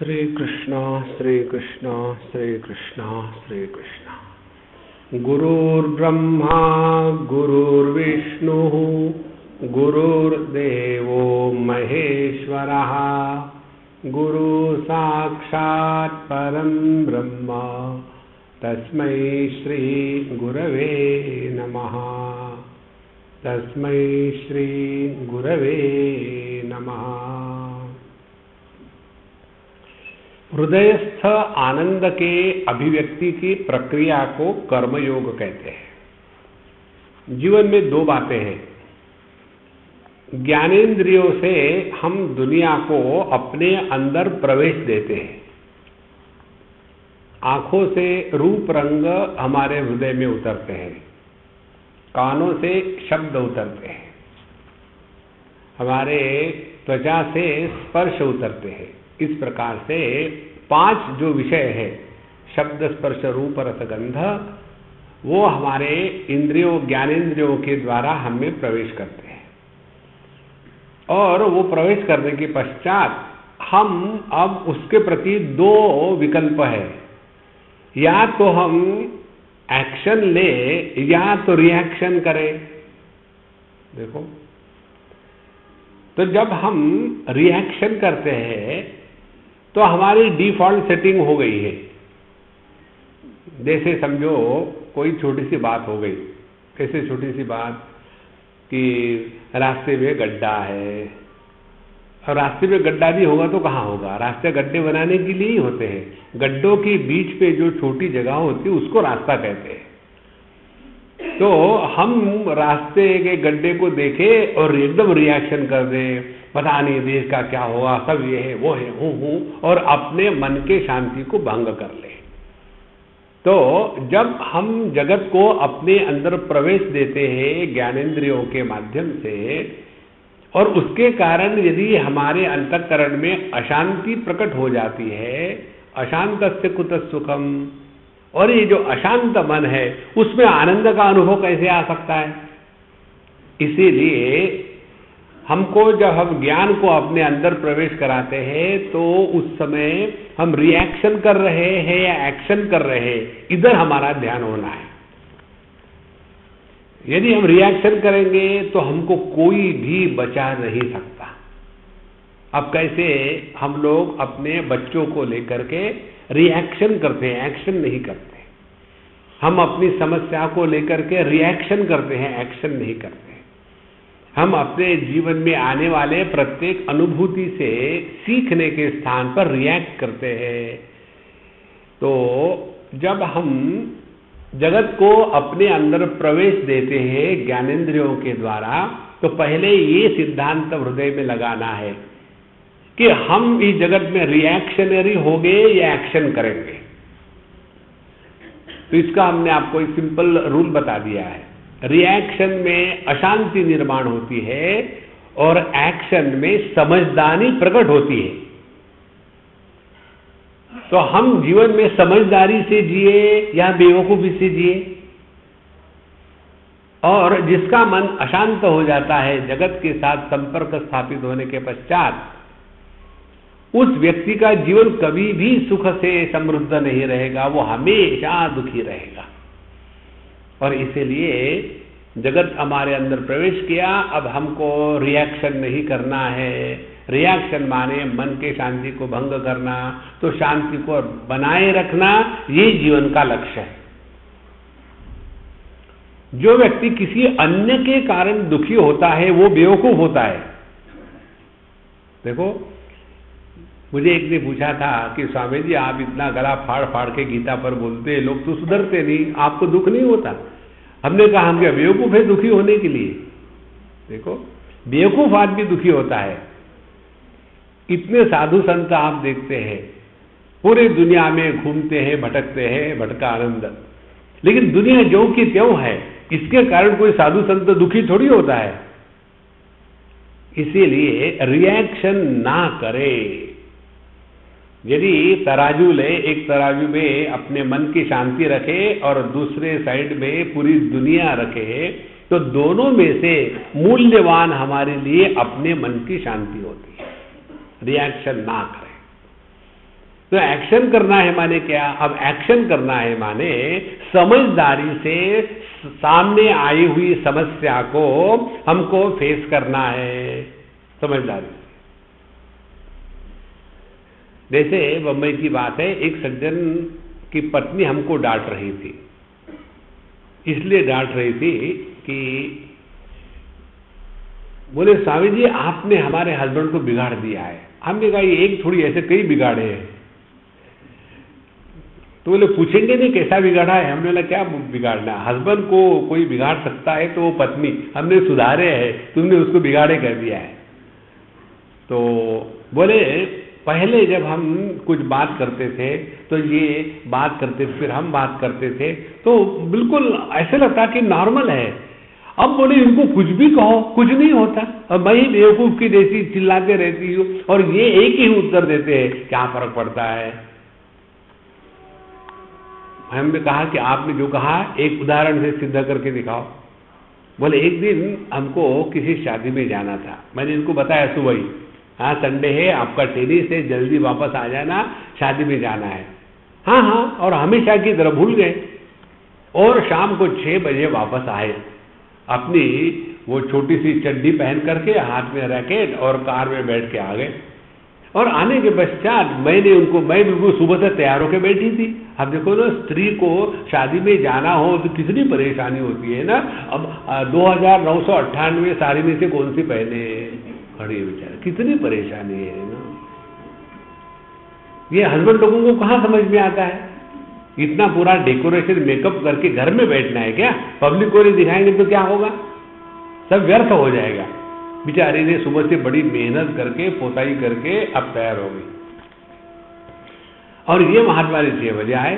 श्री कृष्ण श्री कृष्ण श्री कृष्ण श्री कृष्ण। गुरुर्ब्रह्मा गुरुर्विष्णु गुरुर्देवो महेश्वरः गुरु साक्षात् परं ब्रह्म तस्मै श्री गुरवे नमः। तस्मै श्री गुरवे नमः। हृदयस्थ आनंद के अभिव्यक्ति की प्रक्रिया को कर्मयोग कहते हैं। जीवन में दो बातें हैं। ज्ञानेंद्रियों से हम दुनिया को अपने अंदर प्रवेश देते हैं। आंखों से रूप रंग हमारे हृदय में उतरते हैं, कानों से शब्द उतरते हैं, हमारे त्वचा से स्पर्श उतरते हैं। इस प्रकार से पांच जो विषय है, शब्द स्पर्श रूप रस गंध, वो हमारे इंद्रियों ज्ञानेंद्रियों के द्वारा हमें प्रवेश करते हैं। और वो प्रवेश करने के पश्चात हम अब उसके प्रति दो विकल्प है, या तो हम एक्शन ले या तो रिएक्शन करें। देखो, तो जब हम रिएक्शन करते हैं तो हमारी डिफॉल्ट सेटिंग हो गई है। जैसे समझो कोई छोटी सी बात हो गई। कैसे छोटी सी बात कि रास्ते में गड्ढा है, और रास्ते में गड्ढा भी होगा तो कहाँ होगा? रास्ते गड्ढे बनाने के लिए ही होते हैं। गड्ढों के बीच पे जो छोटी जगह होती है उसको रास्ता कहते हैं। तो हम रास्ते के गड्ढे को देखें और एकदम रिएक्शन कर दें, पता नहीं देश का क्या होगा, सब ये है वो है हूँ, और अपने मन के शांति को भंग कर ले। तो जब हम जगत को अपने अंदर प्रवेश देते हैं ज्ञानेंद्रियों के माध्यम से, और उसके कारण यदि हमारे अंतःकरण में अशांति प्रकट हो जाती है, अशांतस्य कुतः सुखम, और ये जो अशांत मन है उसमें आनंद का अनुभव कैसे आ सकता है? इसीलिए हमको जब हम ज्ञान को अपने अंदर प्रवेश कराते हैं तो उस समय हम रिएक्शन कर रहे हैं या एक्शन कर रहे हैं, इधर हमारा ध्यान होना है। यदि हम रिएक्शन करेंगे तो हमको कोई भी बचा नहीं सकता। अब कैसे हम लोग अपने बच्चों को लेकर के रिएक्शन करते हैं, एक्शन नहीं करते। हम अपनी समस्या को लेकर के रिएक्शन करते हैं, एक्शन नहीं करते। हम अपने जीवन में आने वाले प्रत्येक अनुभूति से सीखने के स्थान पर रिएक्ट करते हैं। तो जब हम जगत को अपने अंदर प्रवेश देते हैं ज्ञानेंद्रियों के द्वारा, तो पहले ये सिद्धांत हृदय में लगाना है कि हम इस जगत में रिएक्शनरी होंगे या एक्शन करेंगे। तो इसका हमने आपको एक सिंपल रूल बता दिया है। रिएक्शन में अशांति निर्माण होती है और एक्शन में समझदारी प्रकट होती है। तो हम जीवन में समझदारी से जिए या बेवकूफी से जिए। और जिसका मन अशांत हो जाता है जगत के साथ संपर्क स्थापित होने के पश्चात, उस व्यक्ति का जीवन कभी भी सुख से समृद्ध नहीं रहेगा, वो हमेशा दुखी रहेगा। और इसीलिए जगत हमारे अंदर प्रवेश किया, अब हमको रिएक्शन नहीं करना है। रिएक्शन माने मन के शांति को भंग करना, तो शांति को बनाए रखना, ये जीवन का लक्ष्य है। जो व्यक्ति किसी अन्य के कारण दुखी होता है वो बेवकूफ होता है। देखो, मुझे एक ने पूछा था कि स्वामी जी आप इतना गला फाड़ फाड़ के गीता पर बोलते हैं, लोग तो सुधरते नहीं, आपको दुख नहीं होता? हमने कहा हम क्या बेवकूफ है दुखी होने के लिए? देखो, बेवकूफ आदमी दुखी होता है। इतने साधु संत आप देखते हैं, पूरी दुनिया में घूमते हैं, भटकते हैं, भटका आनंद, लेकिन दुनिया ज्यों की त्यों है, इसके कारण कोई साधु संत दुखी थोड़ी होता है। इसीलिए रिएक्शन ना करे। यदि तराजू ले, एक तराजू में अपने मन की शांति रखे और दूसरे साइड में पूरी दुनिया रखे, तो दोनों में से मूल्यवान हमारे लिए अपने मन की शांति होती है। रिएक्शन ना करें। तो एक्शन करना है माने क्या? अब एक्शन करना है माने समझदारी से सामने आई हुई समस्या को हमको फेस करना है, समझदारी से। जैसे बम्बई की बात है, एक सज्जन की पत्नी हमको डांट रही थी। इसलिए डांट रही थी कि बोले स्वामी जी आपने हमारे हस्बैंड को बिगाड़ दिया है। हमने कहा ये एक थोड़ी, ऐसे कई बिगाड़े हैं। तो बोले पूछेंगे नहीं कैसा बिगाड़ा है? हमने बोला क्या बिगाड़ना, हस्बैंड को कोई बिगाड़ सकता है तो वो पत्नी, हमने सुधारे है, तुमने उसको बिगाड़े कर दिया है। तो बोले पहले जब हम कुछ बात करते थे तो ये बात करते, फिर हम बात करते थे तो बिल्कुल ऐसे लगता कि नॉर्मल है। अब बोले इनको कुछ भी कहो कुछ नहीं होता, और मैं ही बेवकूफ की जैसी चिल्लाते रहती हूँ और ये एक ही उत्तर देते हैं, क्या फर्क पड़ता है? हमने कहा कि आपने जो कहा एक उदाहरण से सिद्ध करके दिखाओ। बोले एक दिन हमको किसी शादी में जाना था, मैंने इनको बताया सुबह ही, हाँ संडे है, आपका टेनिस है, जल्दी वापस आ जाना, शादी में जाना है। हाँ हाँ, और हमेशा की तरह भूल गए और शाम को 6 बजे वापस आए, अपनी वो छोटी सी चड्डी पहन करके, हाथ में रैकेट, और कार में बैठ के आ गए। और आने के पश्चात मैं बिल्कुल सुबह से तैयार होकर बैठी थी। अब देखो ना, स्त्री को शादी में जाना हो तो कितनी परेशानी होती है ना। अब 2998 साड़ी में से कौन सी पहने खड़ी है बेचारा, कितनी परेशानी है ना। ये हस्बैंड लोगों को कहाँ समझ में आता है? इतना पूरा डेकोरेशन मेकअप करके घर में बैठना है क्या? पब्लिक को नहीं दिखाएंगे तो क्या होगा? सब व्यर्थ हो जाएगा। बेचारी ने सुबह से बड़ी मेहनत करके पोताई करके अब तैयार हो गई। और ये महात्मा जी 6 बजे आए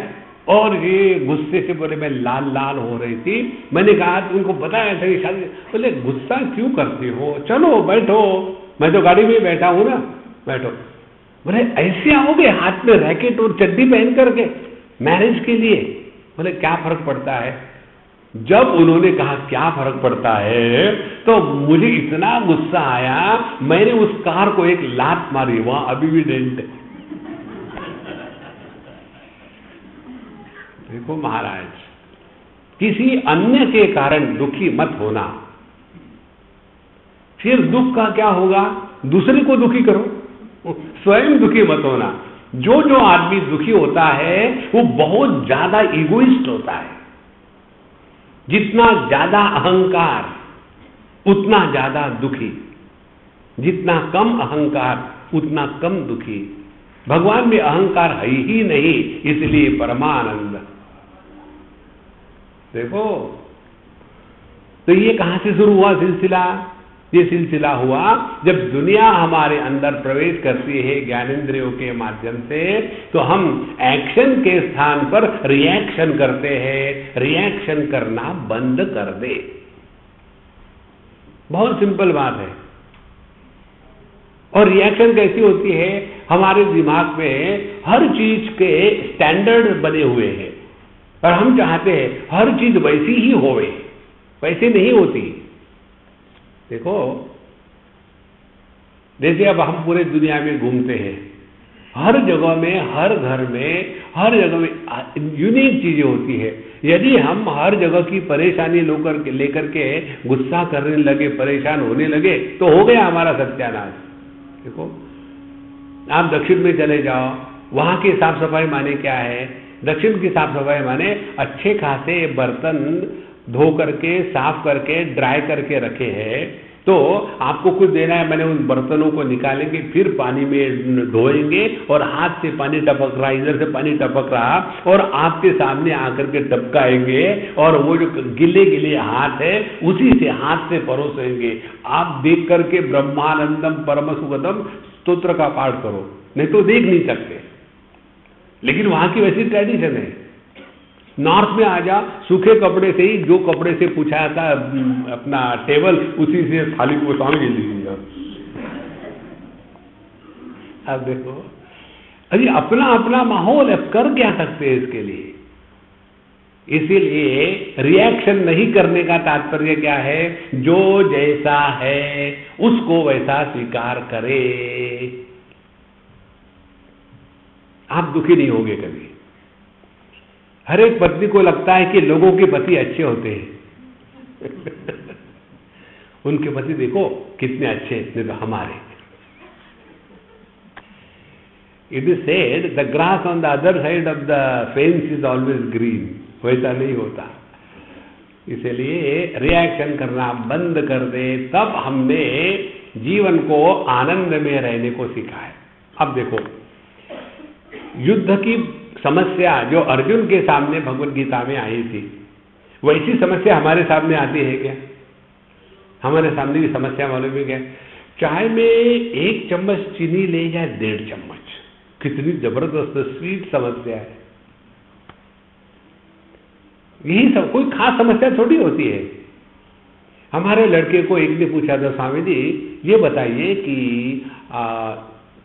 और ये गुस्से से बोले, मैं लाल लाल हो रही थी। मैंने कहा तुमको बताया था शादी, बोले गुस्सा क्यों करती हो, चलो बैठो, मैं तो गाड़ी में बैठा हूं ना, बैठो। बोले ऐसे आओगे हाथ में रैकेट और चड्डी पहन करके मैरिज के लिए? बोले क्या फर्क पड़ता है? जब उन्होंने कहा क्या फर्क पड़ता है तो मुझे इतना गुस्सा आया, मैंने उस कार को एक लात मारी, वहां अभी भी डेंट है। देखो महाराज, किसी अन्य के कारण दुखी मत होना, फिर दुख का क्या होगा? दूसरे को दुखी करो, स्वयं दुखी मत होना। जो आदमी दुखी होता है वो बहुत ज्यादा इगोइस्ट होता है। जितना ज्यादा अहंकार उतना ज्यादा दुखी, जितना कम अहंकार उतना कम दुखी। भगवान में अहंकार है ही नहीं, इसलिए परमानंद। देखो, तो ये कहां से शुरू हुआ सिलसिला? ये सिलसिला हुआ जब दुनिया हमारे अंदर प्रवेश करती है ज्ञानेंद्रियों के माध्यम से, तो हम एक्शन के स्थान पर रिएक्शन करते हैं। रिएक्शन करना बंद कर दे, बहुत सिंपल बात है। और रिएक्शन कैसी होती है? हमारे दिमाग में हर चीज के स्टैंडर्ड बने हुए हैं और हम चाहते हैं हर चीज वैसी ही होवे, वैसे नहीं होती। देखो, जैसे अब हम पूरे दुनिया में घूमते हैं, हर जगह में, हर घर में, हर जगह में यूनिक चीजें होती है। यदि हम हर जगह की परेशानी लेकर के गुस्सा करने लगे, परेशान होने लगे, तो हो गया हमारा सत्यानाश। देखो, आप दक्षिण में चले जाओ, वहां की साफ सफाई माने क्या है? दक्षिण की साफ सफाई माने अच्छे खासे बर्तन धो करके, साफ करके, ड्राई करके रखे हैं। तो आपको कुछ देना है, मैंने उन बर्तनों को निकालेंगे, फिर पानी में धोएंगे और हाथ से पानी टपक रहा, इधर से पानी टपक रहा, और आपके सामने आकर के टपकाएंगे, और वो जो गिले गिले हाथ है उसी से हाथ से परोसेंगे। आप देख करके ब्रह्मानंदम परम सुगतम स्तोत्र का पाठ करो, नहीं तो देख नहीं सकते। लेकिन वहां की वैसी ट्रेडिशन है। नॉर्थ में आ जा, सूखे कपड़े से ही, जो कपड़े से पूछा था अपना टेबल, उसी से थाली को सामने लीजिए। अब देखो, अरे अपना अपना माहौल है, कर क्या सकते हैं इसके लिए? इसीलिए रिएक्शन नहीं करने का तात्पर्य क्या है? जो जैसा है उसको वैसा स्वीकार करे। आप दुखी नहीं होंगे कभी। हर एक पत्नी को लगता है कि लोगों के पति अच्छे होते हैं उनके पति देखो कितने अच्छे, नहीं तो हमारे। It is said the grass on the other side of the fence is always green, वैसा नहीं होता। इसलिए रिएक्शन करना बंद कर दे, तब हमने जीवन को आनंद में रहने को सीखा है। अब देखो, युद्ध की समस्या जो अर्जुन के सामने भगवत गीता में आई थी, वैसी समस्या हमारे सामने आती है क्या? हमारे सामने की समस्या मालूम है क्या? चाय में 1 चम्मच चीनी ले या 1.5 चम्मच, कितनी जबरदस्त स्वीट समस्या है। यही सब, कोई खास समस्या थोड़ी होती है। हमारे लड़के को एक ने पूछा था, स्वामी जी ये बताइए कि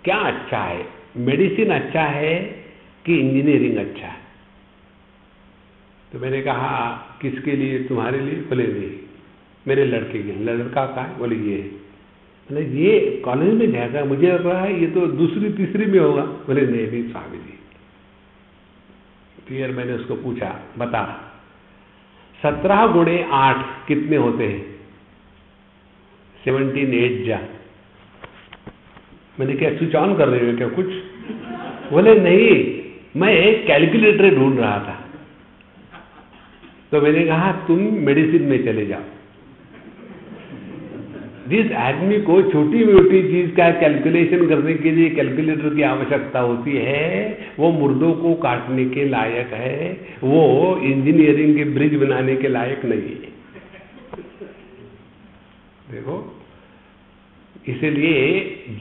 क्या अच्छा है, मेडिसिन अच्छा है कि इंजीनियरिंग अच्छा है? तो मैंने कहा किसके लिए, तुम्हारे लिए? बोले नहीं, मेरे लड़के के। लड़का का है? बोले ये है। बोले ये कॉलेज में जाएगा? मुझे लग रहा है ये तो दूसरी तीसरी में होगा। बोले नहीं स्वामी जी। फिर मैंने उसको पूछा, बता 17 गुणे 8 कितने होते हैं? 17 8 जा। मैंने क्या स्विच ऑन कर रहे हो क्या कुछ? बोले नहीं, मैं एक कैलकुलेटर ढूंढ रहा था। तो मैंने कहा तुम मेडिसिन में चले जाओ। जिस आदमी को छोटी मोटी चीज का कैलकुलेशन करने के लिए कैलकुलेटर की आवश्यकता होती है, वो मुर्दों को काटने के लायक है, वो इंजीनियरिंग के ब्रिज बनाने के लायक नहीं है। देखो, इसलिए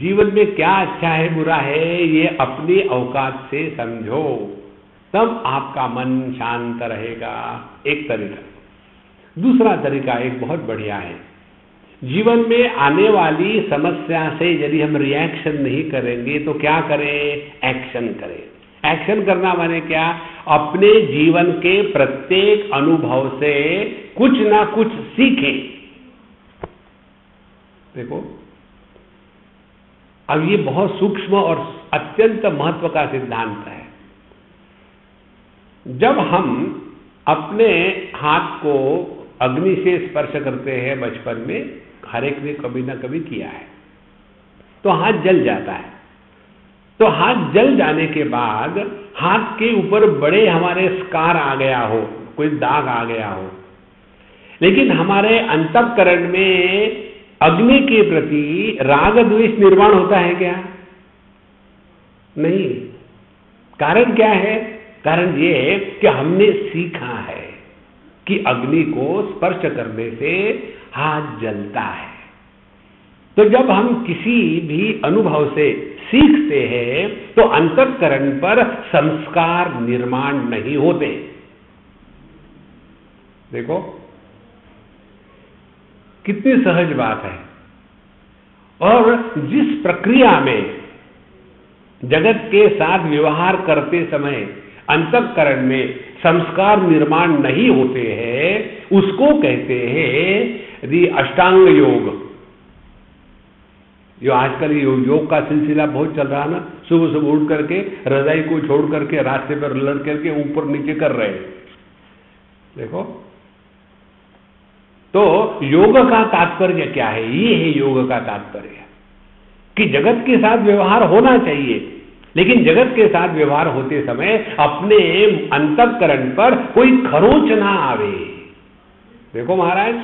जीवन में क्या अच्छा है बुरा है ये अपनी औकात से समझो, तब आपका मन शांत रहेगा। एक तरीका। दूसरा तरीका एक बहुत बढ़िया है। जीवन में आने वाली समस्या से यदि हम रिएक्शन नहीं करेंगे तो क्या करें? एक्शन करें। एक्शन करना माने क्या? अपने जीवन के प्रत्येक अनुभव से कुछ ना कुछ सीखें। देखो, अब ये बहुत सूक्ष्म और अत्यंत महत्व का सिद्धांत है। जब हम अपने हाथ को अग्नि से स्पर्श करते हैं, बचपन में हर एक ने कभी ना कभी किया है, तो हाथ जल जाता है। तो हाथ जल जाने के बाद हाथ के ऊपर बड़े हमारे स्कार आ गया हो, कोई दाग आ गया हो, लेकिन हमारे अंतःकरण में अग्नि के प्रति राग द्वेष निर्माण होता है क्या? नहीं। कारण क्या है? कारण ये कि हमने सीखा है कि अग्नि को स्पर्श करने से हाथ जलता है। तो जब हम किसी भी अनुभव से सीखते हैं तो अंतःकरण पर संस्कार निर्माण नहीं होते। देखो कितनी सहज बात है। और जिस प्रक्रिया में जगत के साथ व्यवहार करते समय अंतःकरण में संस्कार निर्माण नहीं होते हैं, उसको कहते हैं दी अष्टांग योग। जो आजकल योग का सिलसिला बहुत चल रहा है ना, सुबह सुबह उठ करके रजाई को छोड़ करके रास्ते पर लड़ करके ऊपर नीचे कर रहे हैं। देखो, तो योग का तात्पर्य क्या है? ये है योग का तात्पर्य कि जगत के साथ व्यवहार होना चाहिए, लेकिन जगत के साथ व्यवहार होते समय अपने अंतःकरण पर कोई खरोच ना आवे। देखो महाराज,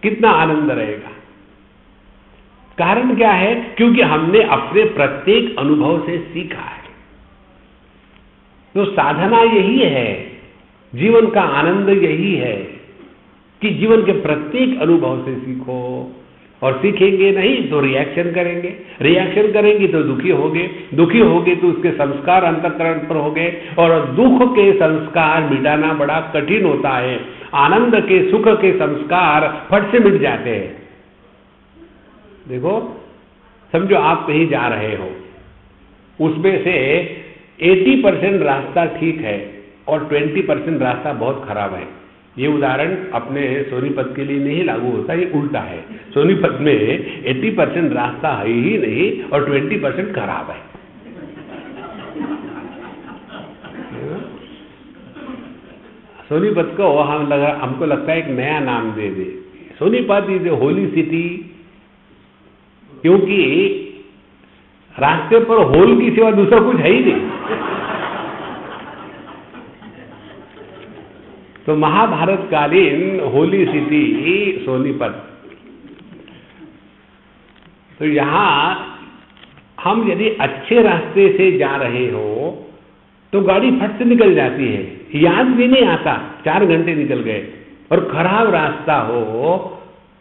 कितना आनंद रहेगा। कारण क्या है? क्योंकि हमने अपने प्रत्येक अनुभव से सीखा है। तो साधना यही है, जीवन का आनंद यही है कि जीवन के प्रत्येक अनुभव से सीखो। और सीखेंगे नहीं तो रिएक्शन करेंगे, रिएक्शन करेंगे तो दुखी होगे, दुखी होगे तो उसके संस्कार अंतःकरण पर होंगे, और दुख के संस्कार मिटाना बड़ा कठिन होता है। आनंद के सुख के संस्कार फट से मिट जाते हैं। देखो, समझो आप कहीं जा रहे हो, उसमें से 80% रास्ता ठीक है और 20% रास्ता बहुत खराब है। ये उदाहरण अपने सोनीपत के लिए नहीं लागू होता, ये उल्टा है। सोनीपत में 80% रास्ता है ही नहीं और 20% खराब है। सोनीपत को हमको लगता है एक नया नाम दे दे। Sonipat is a holy city, क्योंकि रास्ते पर होल की सिवा दूसरा कुछ है ही नहीं। तो महाभारत कालीन होली सिटी सोनीपत। तो यहां हम यदि अच्छे रास्ते से जा रहे हो तो गाड़ी फट से निकल जाती है, याद भी नहीं आता 4 घंटे निकल गए। और खराब रास्ता हो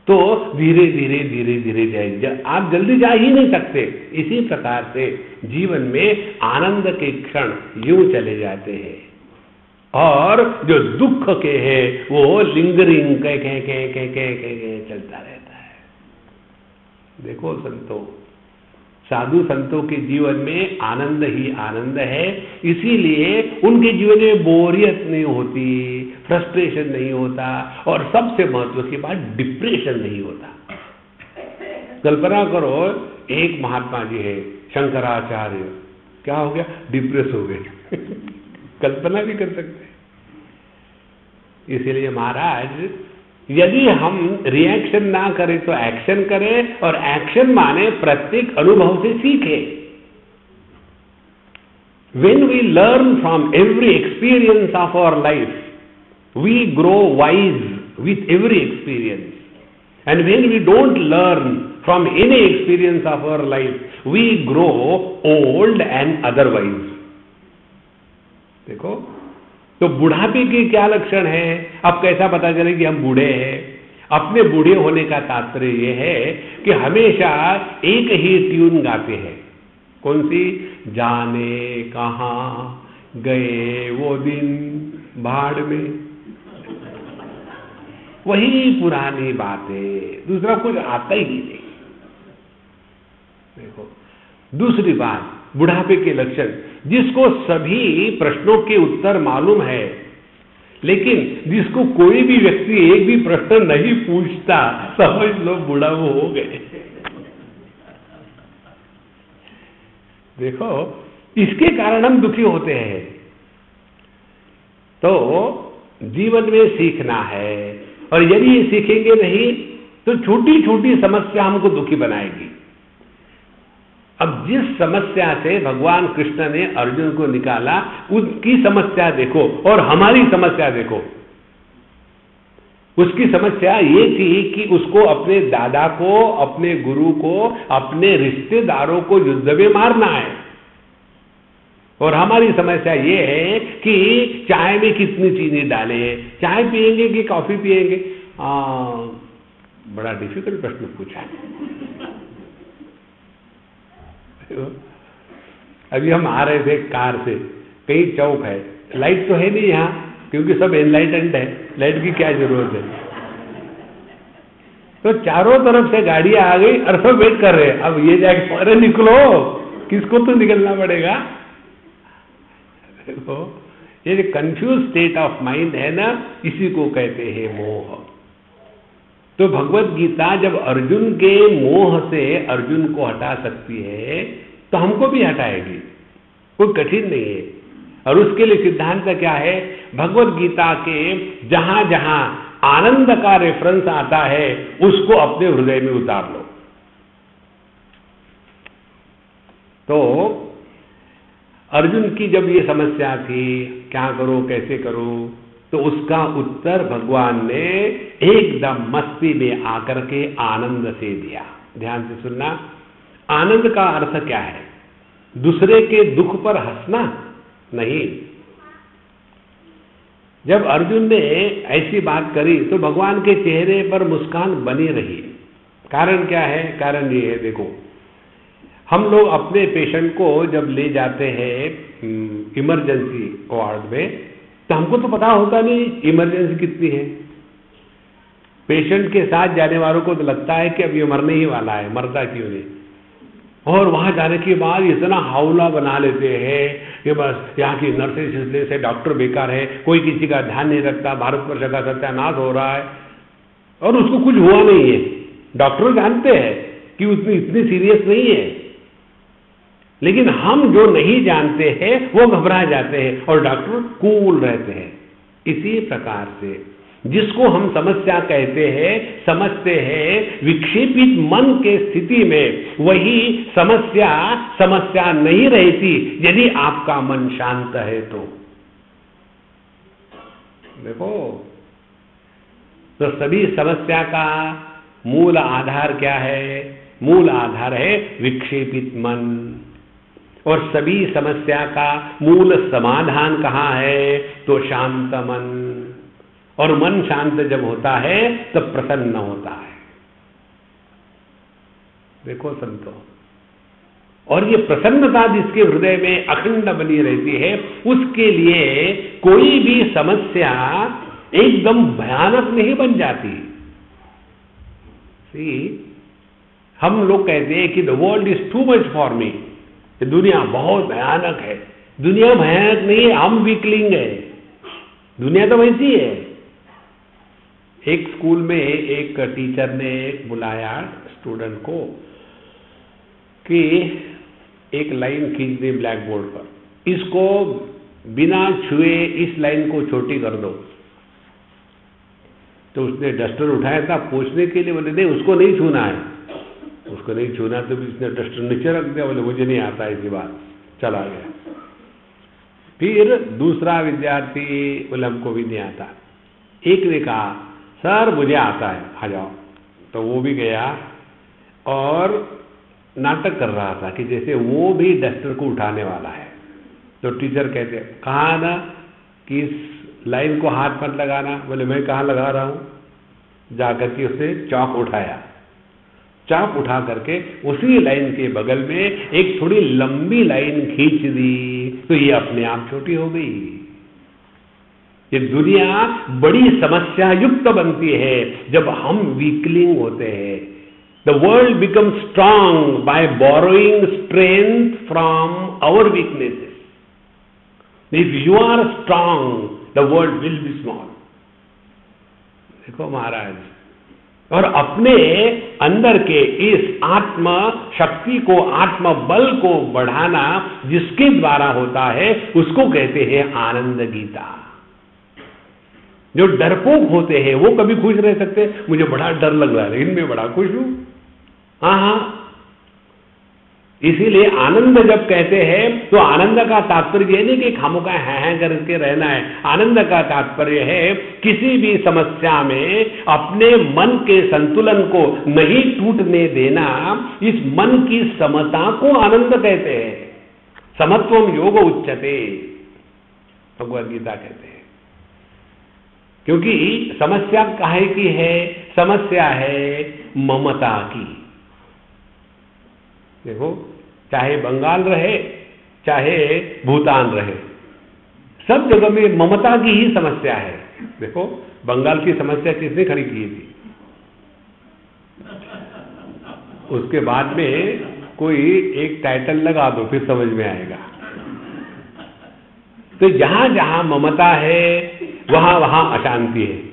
तो धीरे धीरे धीरे धीरे जाए, आप जल्दी जा ही नहीं सकते। इसी प्रकार से जीवन में आनंद के क्षण यूं चले जाते हैं, और जो दुख के है वो लिंगरिंग कह चलता रहता है। देखो संतों, साधु संतों के जीवन में आनंद ही आनंद है, इसीलिए उनके जीवन में बोरियत नहीं होती, फ्रस्ट्रेशन नहीं होता, और सबसे महत्व की बात डिप्रेशन नहीं होता। कल्पना करो, एक महात्मा जी है शंकराचार्य, क्या हो गया, डिप्रेस हो गए। कल्पना भी कर सकते हैं। इसीलिए महाराज, यदि हम रिएक्शन ना करें तो एक्शन करें, और एक्शन माने प्रत्येक अनुभव से सीखे। When we learn from every experience of our life, we grow wise with every experience. And when we don't learn from any experience of our life, we grow old and otherwise. देखो, तो बुढ़ापे के क्या लक्षण है? अब कैसा पता चले कि हम बूढ़े हैं? अपने बूढ़े होने का तात्पर्य यह है कि हमेशा एक ही ट्यून गाते हैं। कौन सी? जाने कहां गए वो दिन भाड़ में, वही पुरानी बातें, दूसरा कुछ आता ही नहीं। देखो, दूसरी बात, बुढ़ापे के लक्षण, जिसको सभी प्रश्नों के उत्तर मालूम है, लेकिन जिसको कोई भी व्यक्ति एक भी प्रश्न नहीं पूछता, समझ लो बूढ़ा वो हो गए। देखो, इसके कारण हम दुखी होते हैं। तो जीवन में सीखना है, और यदि ये सीखेंगे नहीं तो छोटी छोटी समस्या हमको दुखी बनाएगी। अब जिस समस्या से भगवान कृष्ण ने अर्जुन को निकाला, उसकी समस्या देखो और हमारी समस्या देखो। उसकी समस्या ये थी कि उसको अपने दादा को, अपने गुरु को, अपने रिश्तेदारों को युद्ध में मारना है। और हमारी समस्या ये है कि चाय में कितनी चीनी डाले, चाय पिएंगे कि कॉफी पिएंगे। बड़ा डिफिकल्ट प्रश्न पूछा है। अभी हम आ रहे थे कार से, कहीं चौक है, लाइट तो है नहीं यहाँ, क्योंकि सब एनलाइटेंड है, लाइट की क्या जरूरत है। तो चारों तरफ से गाड़ियां आ गई और सब वेट कर रहे हैं। अब ये जाके, अरे निकलो, किसको तो निकलना पड़ेगा। देखो, ये जो कंफ्यूज स्टेट ऑफ माइंड है ना, इसी को कहते हैं मोह। तो भगवत गीता जब अर्जुन के मोह से अर्जुन को हटा सकती है, तो हमको भी हटाएगी, कोई कठिन नहीं है। और उसके लिए सिद्धांत क्या है? भगवत गीता के जहां जहां आनंद का रेफरेंस आता है, उसको अपने हृदय में उतार लो। तो अर्जुन की जब ये समस्या थी, क्या करो कैसे करो, तो उसका उत्तर भगवान ने एकदम मस्ती में आकर के आनंद से दिया। ध्यान से सुनना, आनंद का अर्थ क्या है? दूसरे के दुख पर हंसना नहीं। जब अर्जुन ने ऐसी बात करी तो भगवान के चेहरे पर मुस्कान बनी रही। कारण क्या है? कारण ये है, देखो, हम लोग अपने पेशेंट को जब ले जाते हैं इमरजेंसी वार्ड में, तो हमको तो पता होता नहीं इमरजेंसी कितनी है। पेशेंट के साथ जाने वालों को तो लगता है कि अब ये मरने ही वाला है, मरता क्यों नहीं। और वहां जाने के बाद इतना हावला बना लेते हैं कि बस यहाँ की नर्सेस इसलिए से, डॉक्टर बेकार है, कोई किसी का ध्यान नहीं रखता, भारतवर्ष का सत्यानाश हो रहा है, और उसको कुछ हुआ नहीं है। डॉक्टर जानते हैं कि उसमें इतनी सीरियस नहीं है, लेकिन हम जो नहीं जानते हैं वो घबरा जाते हैं, और डॉक्टर कूल रहते हैं। इसी प्रकार से जिसको हम समस्या कहते हैं, समझते हैं, विक्षेपित मन के स्थिति में वही समस्या नहीं रहती यदि आपका मन शांत है तो। देखो, तो सभी समस्या का मूल आधार क्या है? मूल आधार है विक्षेपित मन। और सभी समस्या का मूल समाधान कहाँ है? तो शांत मन। और मन शांत जब होता है तब प्रसन्न होता है। देखो संतो, और ये प्रसन्नता जिसके हृदय में अखंड बनी रहती है, उसके लिए कोई भी समस्या एकदम भयानक नहीं बन जाती। हम लोग कहते हैं कि the world is too much for me, दुनिया बहुत भयानक है। दुनिया भयानक नहीं है, हम वीकलिंग है। दुनिया तो वैसी है। एक स्कूल में एक टीचर ने बुलाया स्टूडेंट को कि एक लाइन खींच दे ब्लैक बोर्ड पर, इसको बिना छुए इस लाइन को छोटी कर दो। तो उसने डस्टर उठाया था पोंछने के लिए, बोले नहीं उसको नहीं छूना है। उसको नहीं छूना तो उसने डस्टर नीचे रख दिया, बोले मुझे नहीं आता ऐसी बात, चला गया। फिर दूसरा विद्यार्थी बोले हमको भी नहीं आता। एक ने कहा सर मुझे आता है, आ जाओ। तो वो भी गया और नाटक कर रहा था कि जैसे वो भी डस्टर को उठाने वाला है। तो टीचर कहते कहा ना कि इस लाइन को हाथ मत लगाना। बोले मैं कहाँ लगा रहा हूं। जाकर के उसने चौक उठाया, चाप उठा करके उसी लाइन के बगल में एक थोड़ी लंबी लाइन खींच दी, तो ये अपने आप छोटी हो गई। ये दुनिया बड़ी समस्या युक्त बनती है जब हम वीकलिंग होते हैं। The world become strong by borrowing strength from our weaknesses. If you are strong the world will be small. देखो महाराज, और अपने अंदर के इस आत्म शक्ति को, आत्म बल को बढ़ाना जिसके द्वारा होता है उसको कहते हैं आनंद गीता। जो डरपोक होते हैं वो कभी खुश रह सकते? मुझे बड़ा डर लग रहा है लेकिन मैं बड़ा खुश हूं। हाँ, इसीलिए आनंद जब कहते हैं तो आनंद का तात्पर्य नहीं कि खामोखा है करके रहना है। आनंद का तात्पर्य है किसी भी समस्या में अपने मन के संतुलन को नहीं टूटने देना। इस मन की समता को आनंद कहते हैं। समत्वम योग उच्यते, भगवद गीता कहते हैं। क्योंकि समस्या काहे की है? समस्या है ममता की। देखो, चाहे बंगाल रहे चाहे भूटान रहे, सब जगह में ममता की ही समस्या है। देखो, बंगाल की समस्या किसने खड़ी की थी? उसके बाद में कोई एक टाइटल लगा दो फिर समझ में आएगा। तो जहां जहां ममता है वहां वहां अशांति है।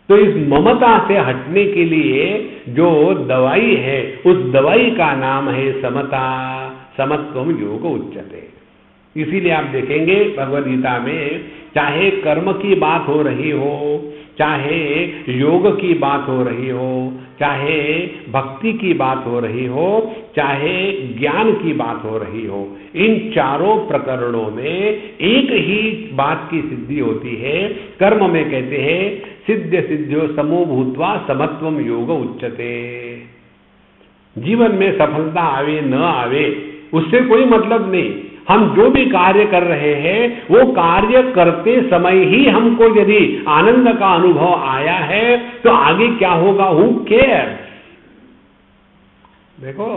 तो इस ममता से हटने के लिए जो दवाई है उस दवाई का नाम है समता। समत्वम योग उच्यते। इसीलिए आप देखेंगे भगवद गीता में चाहे कर्म की बात हो रही हो, चाहे योग की बात हो रही हो, चाहे भक्ति की बात हो रही हो, चाहे ज्ञान की बात हो रही हो, इन चारों प्रकरणों में एक ही बात की सिद्धि होती है। कर्म में कहते हैं सिद्ध सिद्ध्यो समो भूत्वा समत्वम योग उच्यते। जीवन में सफलता आवे न आवे उससे कोई मतलब नहीं। हम जो भी कार्य कर रहे हैं वो कार्य करते समय ही हमको यदि आनंद का अनुभव आया है तो आगे क्या होगा, हु केयर्स। देखो,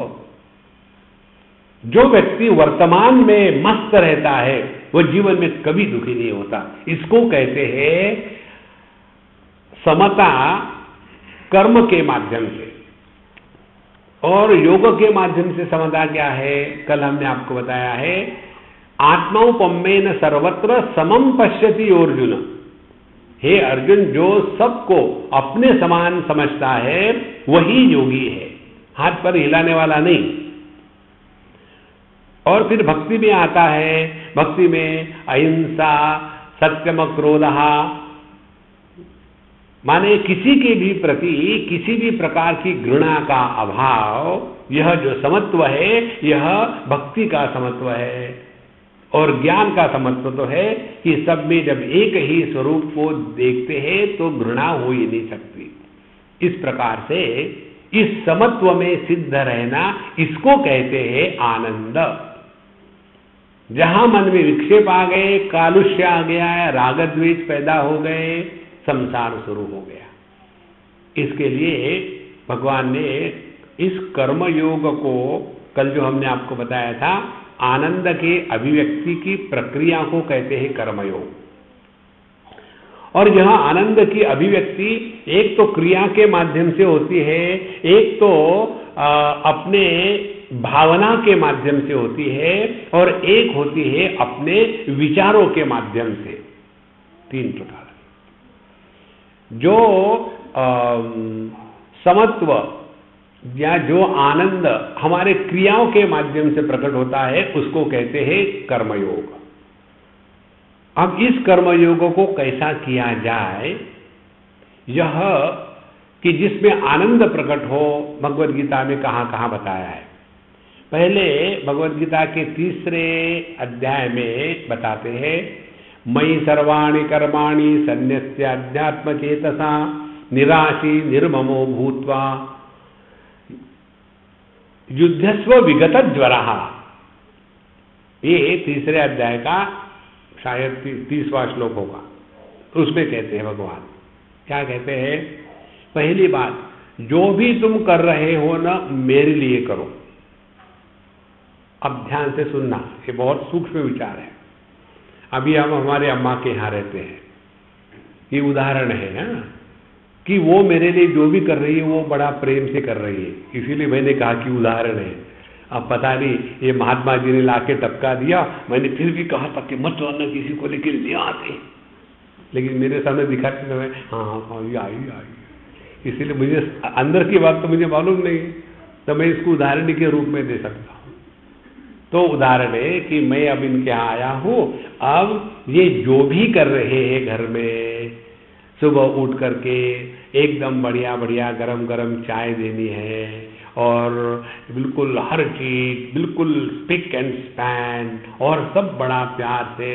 जो व्यक्ति वर्तमान में मस्त रहता है वो जीवन में कभी दुखी नहीं होता। इसको कहते हैं समता कर्म के माध्यम से। और योग के माध्यम से समता क्या है? कल हमने आपको बताया है आत्मौपम्येन सर्वत्र समम पश्यति अर्जुन। हे अर्जुन, जो सबको अपने समान समझता है वही योगी है, हाथ पर हिलाने वाला नहीं। और फिर भक्ति में आता है, भक्ति में अहिंसा, सत्यम क्रोधः, माने किसी के भी प्रति किसी भी प्रकार की घृणा का अभाव, यह जो समत्व है यह भक्ति का समत्व है। और ज्ञान का समत्व तो है कि सब में जब एक ही स्वरूप को देखते हैं तो घृणा हो ही नहीं सकती। इस प्रकार से इस समत्व में सिद्ध रहना, इसको कहते हैं आनंद। जहां मन में विक्षेप आ गए, कालुष्य आ गया है, राग द्वेष पैदा हो गए, संसार शुरू हो गया। इसके लिए भगवान ने इस कर्म योग को, कल जो हमने आपको बताया था, आनंद के अभिव्यक्ति की प्रक्रिया को कहते हैं कर्मयोग। और यह आनंद की अभिव्यक्ति एक तो क्रिया के माध्यम से होती है, एक तो अपने भावना के माध्यम से होती है, और एक होती है अपने विचारों के माध्यम से। तीन प्रकार। जो समत्व या जो आनंद हमारे क्रियाओं के माध्यम से प्रकट होता है उसको कहते हैं कर्मयोग। अब इस कर्मयोग को कैसा किया जाए, यह कि जिसमें आनंद प्रकट हो, भगवद गीता में कहाँ कहाँ बताया है। पहले भगवद गीता के 3 अध्याय में बताते हैं, मयि सर्वाणि कर्माणि सन्न्यस्य अध्यात्म चेतसा निराशी निर्ममो भूत्वा युद्धस्व विगत ज्वरः। ये 3 अध्याय का शायद 30वां श्लोक होगा। उसमें कहते हैं भगवान, क्या कहते हैं, पहली बात, जो भी तुम कर रहे हो ना, मेरे लिए करो। अब ध्यान से सुनना, ये बहुत सूक्ष्म विचार है। अभी हम हमारे अम्मा के यहाँ रहते हैं, ये उदाहरण है ना, कि वो मेरे लिए जो भी कर रही है वो बड़ा प्रेम से कर रही है, इसीलिए मैंने कहा कि उदाहरण है। अब पता नहीं ये महात्मा जी ने लाके टपका दिया, मैंने फिर भी कहा था कि मत करना किसी को, लेकिन ले आते, लेकिन मेरे सामने दिखाते समय हाँ ये आई, इसीलिए मुझे अंदर की बात तो मुझे मालूम नहीं, तो मैं इसको उदाहरण के रूप में दे सकता हूँ। तो उदाहरण है कि मैं अब इनके यहाँ आया हूँ, अब ये जो भी कर रहे हैं घर में, सुबह उठ करके एकदम बढ़िया बढ़िया गरम गरम चाय देनी है, और बिल्कुल हर चीज बिल्कुल स्पिक एंड स्पैन, और सब बड़ा प्यार से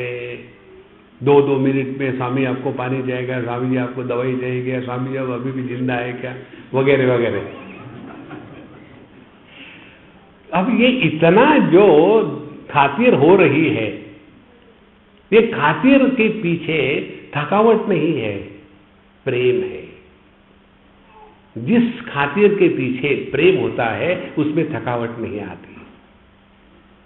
2-2 मिनट में स्वामी आपको पानी जाएगा, स्वामी जी आपको दवाई जाएगी, स्वामी जी अभी भी जिंदा है क्या, वगैरह वगैरह। अब ये इतना जो खातिर हो रही है, ये खातिर के पीछे थकावट नहीं है, प्रेम है। जिस खातिर के पीछे प्रेम होता है उसमें थकावट नहीं आती।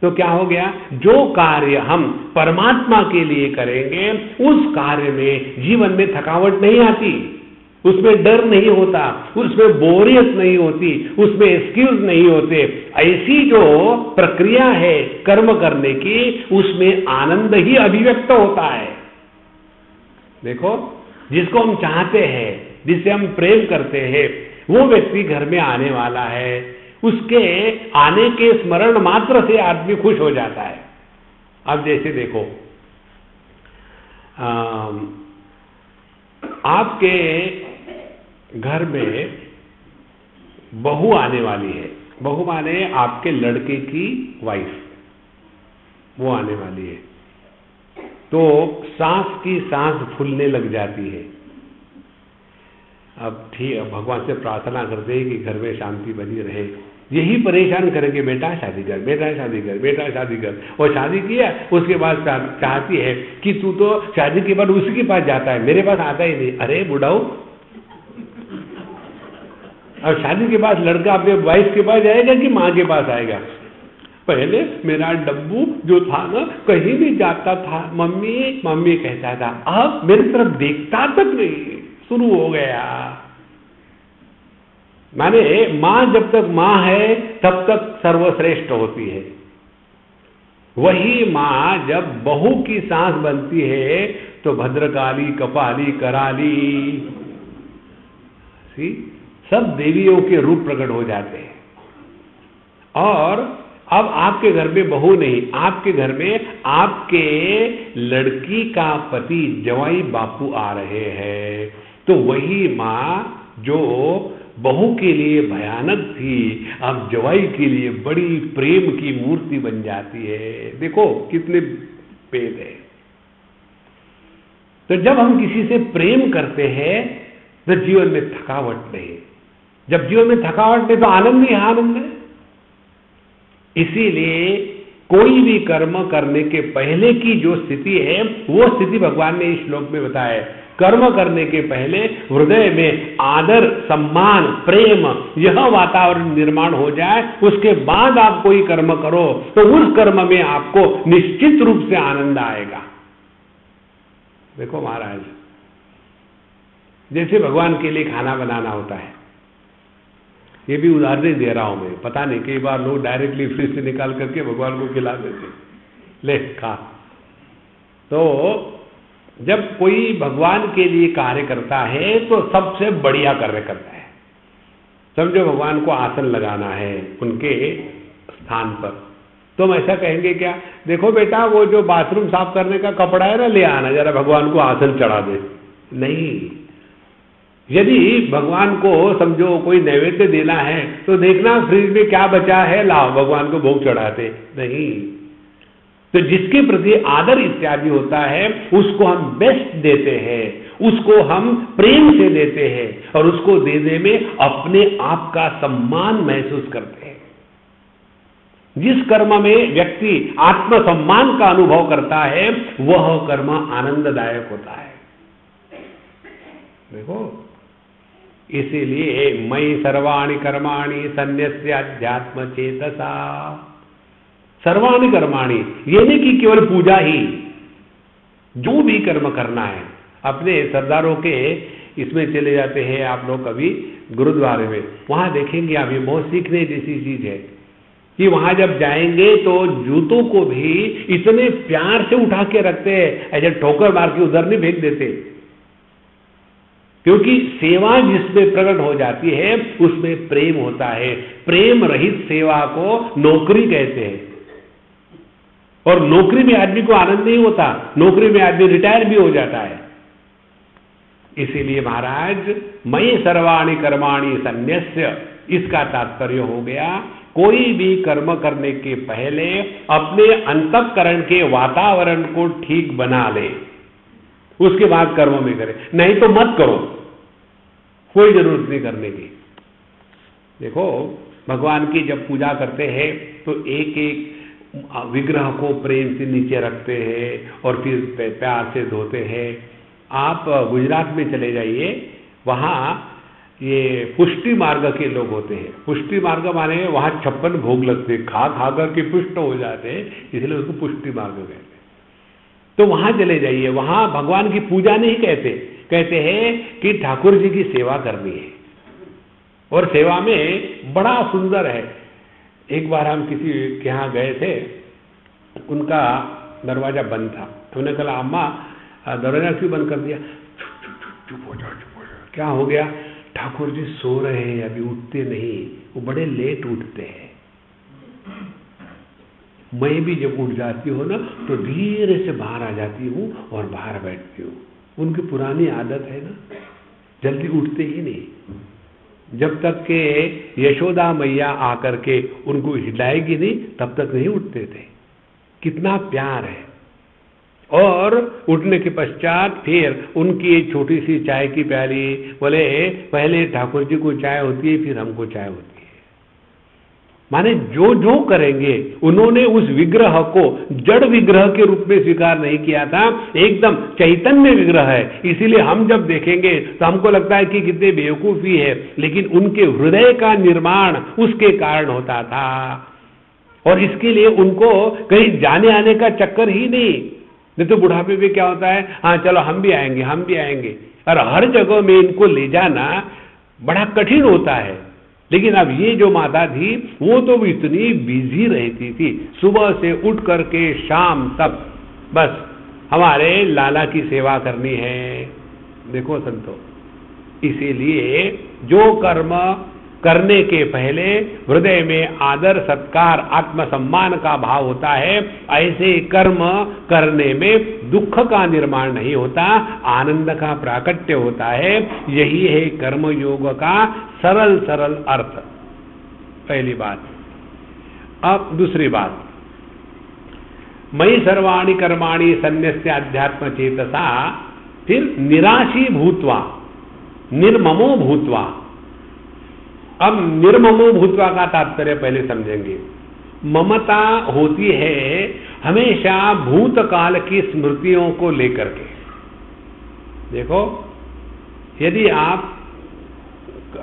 तो क्या हो गया, जो कार्य हम परमात्मा के लिए करेंगे उस कार्य में जीवन में थकावट नहीं आती, उसमें डर नहीं होता, उसमें बोरियत नहीं होती, उसमें एक्सक्यूज नहीं होते। ऐसी जो प्रक्रिया है कर्म करने की, उसमें आनंद ही अभिव्यक्त होता है। देखो, जिसको हम चाहते हैं, जिससे हम प्रेम करते हैं, वो व्यक्ति घर में आने वाला है, उसके आने के स्मरण मात्र से आदमी खुश हो जाता है। अब जैसे देखो, आपके घर में बहू आने वाली है, बहू माने आपके लड़के की वाइफ, वो आने वाली है, तो सांस की सांस फूलने लग जाती है। अब ठीक, भगवान से प्रार्थना करते हैं कि घर में शांति बनी रहे। यही परेशान करेंगे, बेटा शादी कर, बेटा शादी कर, बेटा शादी कर। और शादी किया, उसके बाद चाहती है कि तू तो शादी के बाद उसी के पास जाता है, मेरे पास आता ही नहीं। अरे बुढ़ाऊ, अब शादी के बाद लड़का अपने वाइफ के पास जाएगा कि माँ के पास आएगा? पहले मेरा डब्बू जो था ना, कहीं भी जाता था मम्मी मम्मी कहता था, अब मेरी तरफ देखता तक नहीं, शुरू हो गया। माने मां जब तक मां है तब तक सर्वश्रेष्ठ होती है। वही मां जब बहू की सांस बनती है तो भद्रकाली, कपाली, कराली, सब देवियों के रूप प्रकट हो जाते हैं। और अब आपके घर में बहू नहीं, आपके घर में आपके लड़की का पति जवाई बापू आ रहे हैं, तो वही माँ जो बहू के लिए भयानक थी अब जवाई के लिए बड़ी प्रेम की मूर्ति बन जाती है। देखो कितने भेद है। तो जब हम किसी से प्रेम करते हैं तो जीवन में थकावट नहीं, जब जीवन में थकावट नहीं तो आनंद ही आनंद है। इसीलिए कोई भी कर्म करने के पहले की जो स्थिति है वो स्थिति भगवान ने इस श्लोक में बताया है। कर्म करने के पहले हृदय में आदर, सम्मान, प्रेम यह वातावरण निर्माण हो जाए, उसके बाद आप कोई कर्म करो तो उस कर्म में आपको निश्चित रूप से आनंद आएगा। देखो महाराज, जैसे भगवान के लिए खाना बनाना होता है, ये भी उदाहरण दे रहा हूं मैं, पता नहीं कई बार लोग डायरेक्टली फ्रिज से निकाल करके भगवान को खिला देते, ले खा। तो जब कोई भगवान के लिए कार्य करता है तो सबसे बढ़िया कार्य करता है। समझो भगवान को आसन लगाना है उनके स्थान पर, तो हम ऐसा कहेंगे क्या, देखो बेटा वो जो बाथरूम साफ करने का कपड़ा है ना, ले आना जरा, भगवान को आसन चढ़ा दे। नहीं, यदि भगवान को समझो कोई नैवेद्य देना है तो देखना फ्रिज में क्या बचा है, लाओ भगवान को भोग चढ़ाते। नहीं, तो जिसके प्रति आदर इत्यादि होता है उसको हम बेस्ट देते हैं, उसको हम प्रेम से देते हैं और उसको देने में अपने आप का सम्मान महसूस करते हैं। जिस कर्म में व्यक्ति आत्मसम्मान का अनुभव करता है वह कर्म आनंददायक होता है। देखो, इसीलिए मयि सर्वाणि कर्माणि सन्न्यस्य अध्यात्म चेतसा। सर्वाणि कर्माणि ये नहीं कि केवल पूजा ही, जो भी कर्म करना है। अपने सरदारों के इसमें चले जाते हैं आप लोग कभी गुरुद्वारे में, वहां देखेंगे आप, ये बहुत सीखने जैसी चीज है कि वहां जब जाएंगे तो जूतों को भी इतने प्यार से उठा के रखते हैं, ऐसे ठोकर मार के उधर नहीं फेंक देते, क्योंकि सेवा जिसमें प्रकट हो जाती है उसमें प्रेम होता है। प्रेम रहित सेवा को नौकरी कहते हैं, और नौकरी में आदमी को आनंद नहीं होता, नौकरी में आदमी रिटायर भी हो जाता है। इसीलिए महाराज मयि सर्वाणि कर्माणि सन्न्यस्य, इसका तात्पर्य हो गया कोई भी कर्म करने के पहले अपने अंतःकरण के वातावरण को ठीक बना ले, उसके बाद कर्म में करे, नहीं तो मत करो, कोई जरूरत नहीं करने की। देखो भगवान की जब पूजा करते हैं तो एक एक विग्रह को प्रेम से नीचे रखते हैं और फिर प्यार से धोते हैं। आप गुजरात में चले जाइए, वहाँ ये पुष्टि मार्ग के लोग होते हैं। पुष्टि मार्ग माने वहाँ 56 भोग लगते, खा खा करके पुष्ट हो जाते हैं, इसलिए उसको पुष्टि मार्ग कहते हैं। तो वहाँ चले जाइए, वहाँ भगवान की पूजा नहीं कहते, कहते हैं कि ठाकुर जी की सेवा करनी है, और सेवा में बड़ा सुंदर है। एक बार हम किसी के यहाँ गए थे, उनका दरवाजा बंद था, हमने कहा अम्मा दरवाजा क्यों बंद कर दिया? चुप हो जाओ, क्या हो गया? ठाकुर जी सो रहे हैं, अभी उठते नहीं, वो बड़े लेट उठते हैं। मैं भी जब उठ जाती हूँ ना तो धीरे से बाहर आ जाती हूँ और बाहर बैठती हूँ। उनकी पुरानी आदत है ना, जल्दी उठते ही नहीं। जब तक के यशोदा मैया आकर के उनको हिलाएगी नहीं तब तक नहीं उठते थे। कितना प्यार है। और उठने के पश्चात फिर उनकी एक छोटी सी चाय की प्याली, बोले पहले ठाकुर जी को चाय होती है फिर हमको चाय होती है। माने जो जो करेंगे, उन्होंने उस विग्रह को जड़ विग्रह के रूप में स्वीकार नहीं किया था, एकदम चैतन्य विग्रह है। इसीलिए हम जब देखेंगे तो हमको लगता है कि कितने बेवकूफी है, लेकिन उनके हृदय का निर्माण उसके कारण होता था। और इसके लिए उनको कहीं जाने आने का चक्कर ही नहीं तो बुढ़ापे में क्या होता है, हाँ चलो हम भी आएंगे, हम भी आएंगे, और हर जगह में इनको ले जाना बड़ा कठिन होता है। लेकिन अब ये जो माता थी वो तो इतनी बिजी रहती थी, सुबह से उठ करके शाम तक बस हमारे लाला की सेवा करनी है। देखो संतो, इसीलिए जो कर्म करने के पहले हृदय में आदर, सत्कार, आत्मसम्मान का भाव होता है। ऐसे कर्म करने में दुख का निर्माण नहीं होता, आनंद का प्राकट्य होता है। यही है कर्म योग का सरल सरल अर्थ। पहली बात। अब दूसरी बात, मयि सर्वाणि कर्माणि सन्न्यस्य अध्यात्म चेतसा, फिर निराशी भूत्वा निर्ममो भूत्वा। अब निर्ममो भूत्वा का तात्पर्य पहले समझेंगे। ममता होती है हमेशा भूतकाल की स्मृतियों को लेकर के। देखो, यदि आप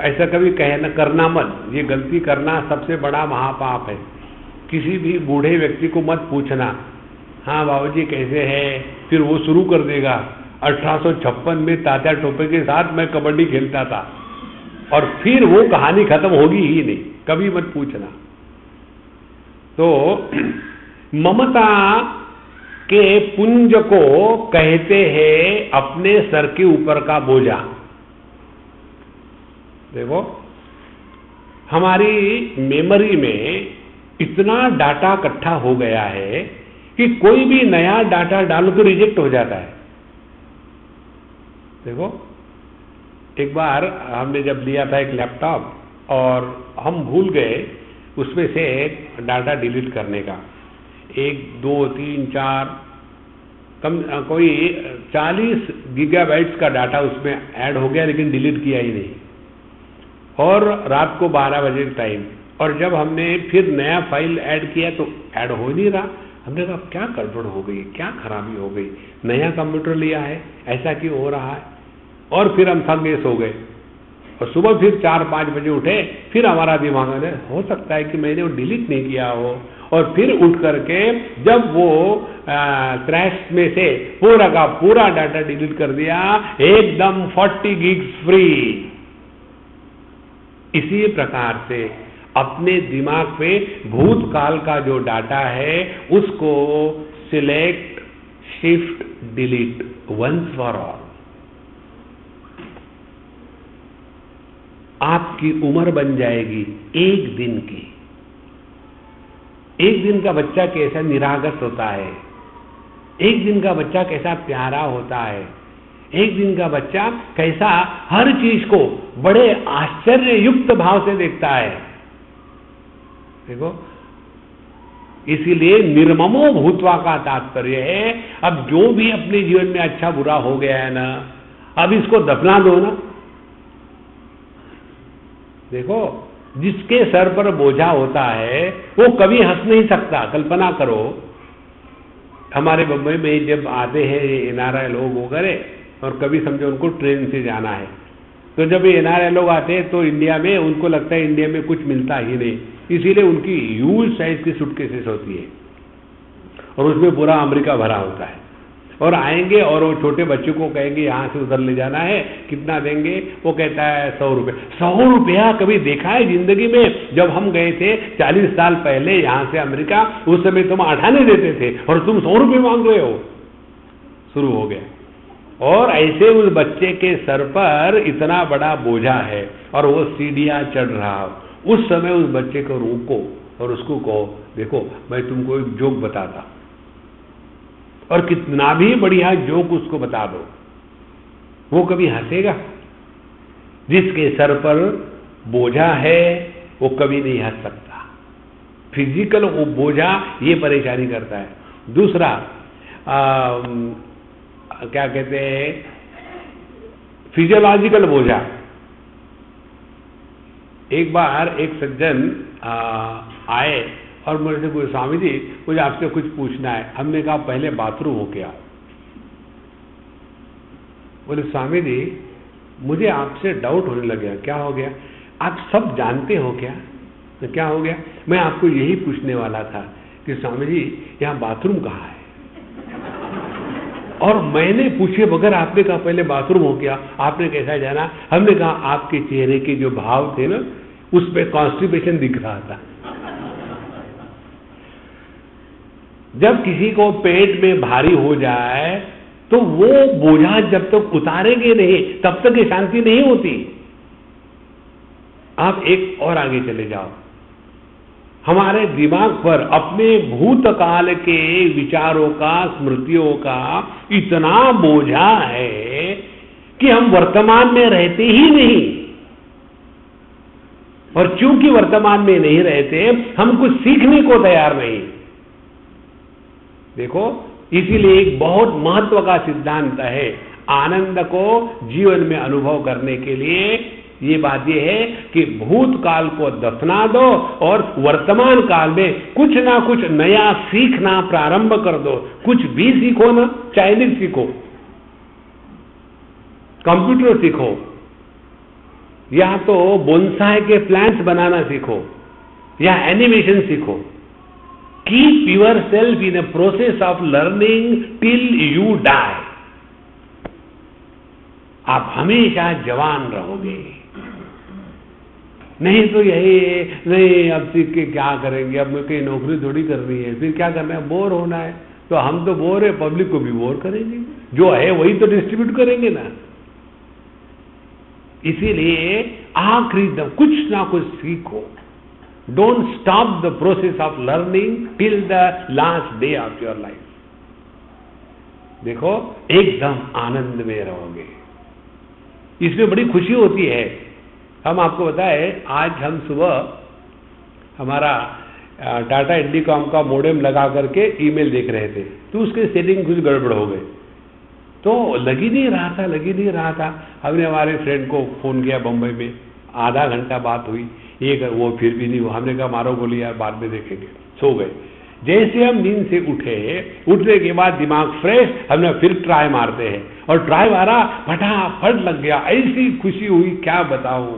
ऐसा कभी कहना करना मत, ये गलती करना सबसे बड़ा महापाप है। किसी भी बूढ़े व्यक्ति को मत पूछना, हाँ बाबूजी कैसे हैं, फिर वो शुरू कर देगा 1856 में तात्या टोपे के साथ मैं कबड्डी खेलता था, और फिर वो कहानी खत्म होगी ही नहीं। कभी मत पूछना। तो ममता के पुंज को कहते हैं अपने सर के ऊपर का बोझा। देखो, हमारी मेमोरी में इतना डाटा इकट्ठा हो गया है कि कोई भी नया डाटा डालो तो रिजेक्ट हो जाता है। देखो, एक बार हमने जब लिया था एक लैपटॉप, और हम भूल गए उसमें से एक डाटा डिलीट करने का। 1, 2, 3, 4 कोई 40 गीगाबाइट्स का डाटा उसमें ऐड हो गया, लेकिन डिलीट किया ही नहीं। और रात को 12 बजे टाइम, और जब हमने फिर नया फाइल ऐड किया तो ऐड हो नहीं रहा। हमने कहा क्या गड़बड़ हो गई, क्या खराबी हो गई, नया कंप्यूटर लिया है, ऐसा क्यों हो रहा है। और फिर हम थक गए, सो गए, और सुबह फिर 4-5 बजे उठे। फिर हमारा दिमाग में हो सकता है कि मैंने वो डिलीट नहीं किया हो, और फिर उठ करके जब वो क्रैश में से पूरा का पूरा डाटा डिलीट कर दिया, एकदम 40 गिग्स फ्री। इसी प्रकार से अपने दिमाग पे भूतकाल का जो डाटा है उसको select, shift, delete once for all. आपकी उम्र बन जाएगी एक दिन की। एक दिन का बच्चा कैसा निरागस होता है, एक दिन का बच्चा कैसा प्यारा होता है, एक दिन का बच्चा कैसा हर चीज को बड़े आश्चर्य युक्त भाव से देखता है। देखो, इसीलिए निर्ममो भूत्वा का तात्पर्य है, अब जो भी अपने जीवन में अच्छा बुरा हो गया है ना, अब इसको दफना दो ना। देखो, जिसके सर पर बोझा होता है वो कभी हंस नहीं सकता। कल्पना करो, हमारे बम्बई में जब आते हैं एनआरआई लोग वगैरह, और कभी समझो उनको ट्रेन से जाना है, तो जब ये एनआरआई लोग आते हैं तो इंडिया में उनको लगता है इंडिया में कुछ मिलता ही नहीं, इसीलिए उनकी ह्यूज साइज की सूटकेसेस होती है, और उसमें पूरा अमेरिका भरा होता है। और आएंगे और वो छोटे बच्चों को कहेंगे यहाँ से उधर ले जाना है, कितना देंगे, वो कहता है 100 रुपये। 100 रुपया कभी देखा है जिंदगी में? जब हम गए थे 40 साल पहले यहाँ से अमेरिका, उस समय तुम 8 आने देते थे और तुम 100 रुपये मांग रहे हो। शुरू हो गया। और ऐसे उस बच्चे के सर पर इतना बड़ा बोझा है और वो सीढ़ियां चढ़ रहा हो, उस समय उस बच्चे को रोको और उसको कहो, देखो मैं तुमको एक जोक बताता, और कितना भी बढ़िया जोक उसको बता दो, वो कभी हंसेगा? जिसके सर पर बोझा है वो कभी नहीं हंस सकता। फिजिकल वो बोझा ये परेशानी करता है। दूसरा क्या कहते हैं, फिजियोलॉजिकल बोझा। एक बार एक सज्जन आए और मुझे से बोले, स्वामी जी मुझे आपसे कुछ पूछना है। हमने कहा पहले बाथरूम हो गया। बोले स्वामी जी मुझे आपसे डाउट होने लग गया। क्या हो गया? आप सब जानते हो क्या? तो क्या हो गया? मैं आपको यही पूछने वाला था कि स्वामी जी यहाँ बाथरूम कहाँ है? और मैंने पूछे बगैर आपने कहा पहले बाथरूम हो गया। आपने कैसा जाना? हमने कहा आपके चेहरे के जो भाव थे ना, उस पर कॉन्स्टिपेशन दिख रहा था। जब किसी को पेट में भारी हो जाए तो वो बोझा जब तक उतारेंगे नहीं तब तक ये शांति नहीं होती। आप एक और आगे चले जाओ, हमारे दिमाग पर अपने भूतकाल के विचारों का, स्मृतियों का इतना बोझा है कि हम वर्तमान में रहते ही नहीं। और चूंकि वर्तमान में नहीं रहते, हम कुछ सीखने को तैयार नहीं। देखो, इसीलिए एक बहुत महत्व का सिद्धांत है, आनंद को जीवन में अनुभव करने के लिए ये बात ये है कि भूतकाल को दफना दो और वर्तमान काल में कुछ ना कुछ नया सीखना प्रारंभ कर दो। कुछ भी सीखो ना, चाइनीज सीखो, कंप्यूटर सीखो, या तो बोनसाई के प्लांट्स बनाना सीखो, या एनिमेशन सीखो। Keep yourself in a process of learning till you die. आप हमेशा जवान रहोगे। नहीं तो यही नहीं, अब सीख के क्या करेंगे, अब कहीं नौकरी थोड़ी करनी है, फिर क्या करना है, बोर होना है। तो हम तो बोर है, पब्लिक को भी बोर करेंगे, जो है वही तो डिस्ट्रीब्यूट करेंगे ना। इसीलिए आखिरी दम कुछ ना कुछ सीखो। Don't stop the process of learning till the last day of your life. देखो, एकदम आनंद में रहोगे, इसमें बड़ी खुशी होती है। हम आपको बताएं, आज हम सुबह हमारा टाटा इंडिकॉम का मोडेम लगा करके ईमेल देख रहे थे, तो उसके सेटिंग कुछ गड़बड़ हो गए, तो लग ही नहीं रहा था। हमने हमारे फ्रेंड को फोन किया बंबई में, आधा घंटा बात हुई, वो फिर भी नहीं हुआ। हमने कहा मारो गोली यार, बाद में देखेंगे, सो गए। जैसे हम नींद से उठने के बाद दिमाग फ्रेश, हमने फिर ट्राई मारते हैं, और ट्राई मारा, फटाफट लग गया। ऐसी खुशी हुई, क्या बताऊं।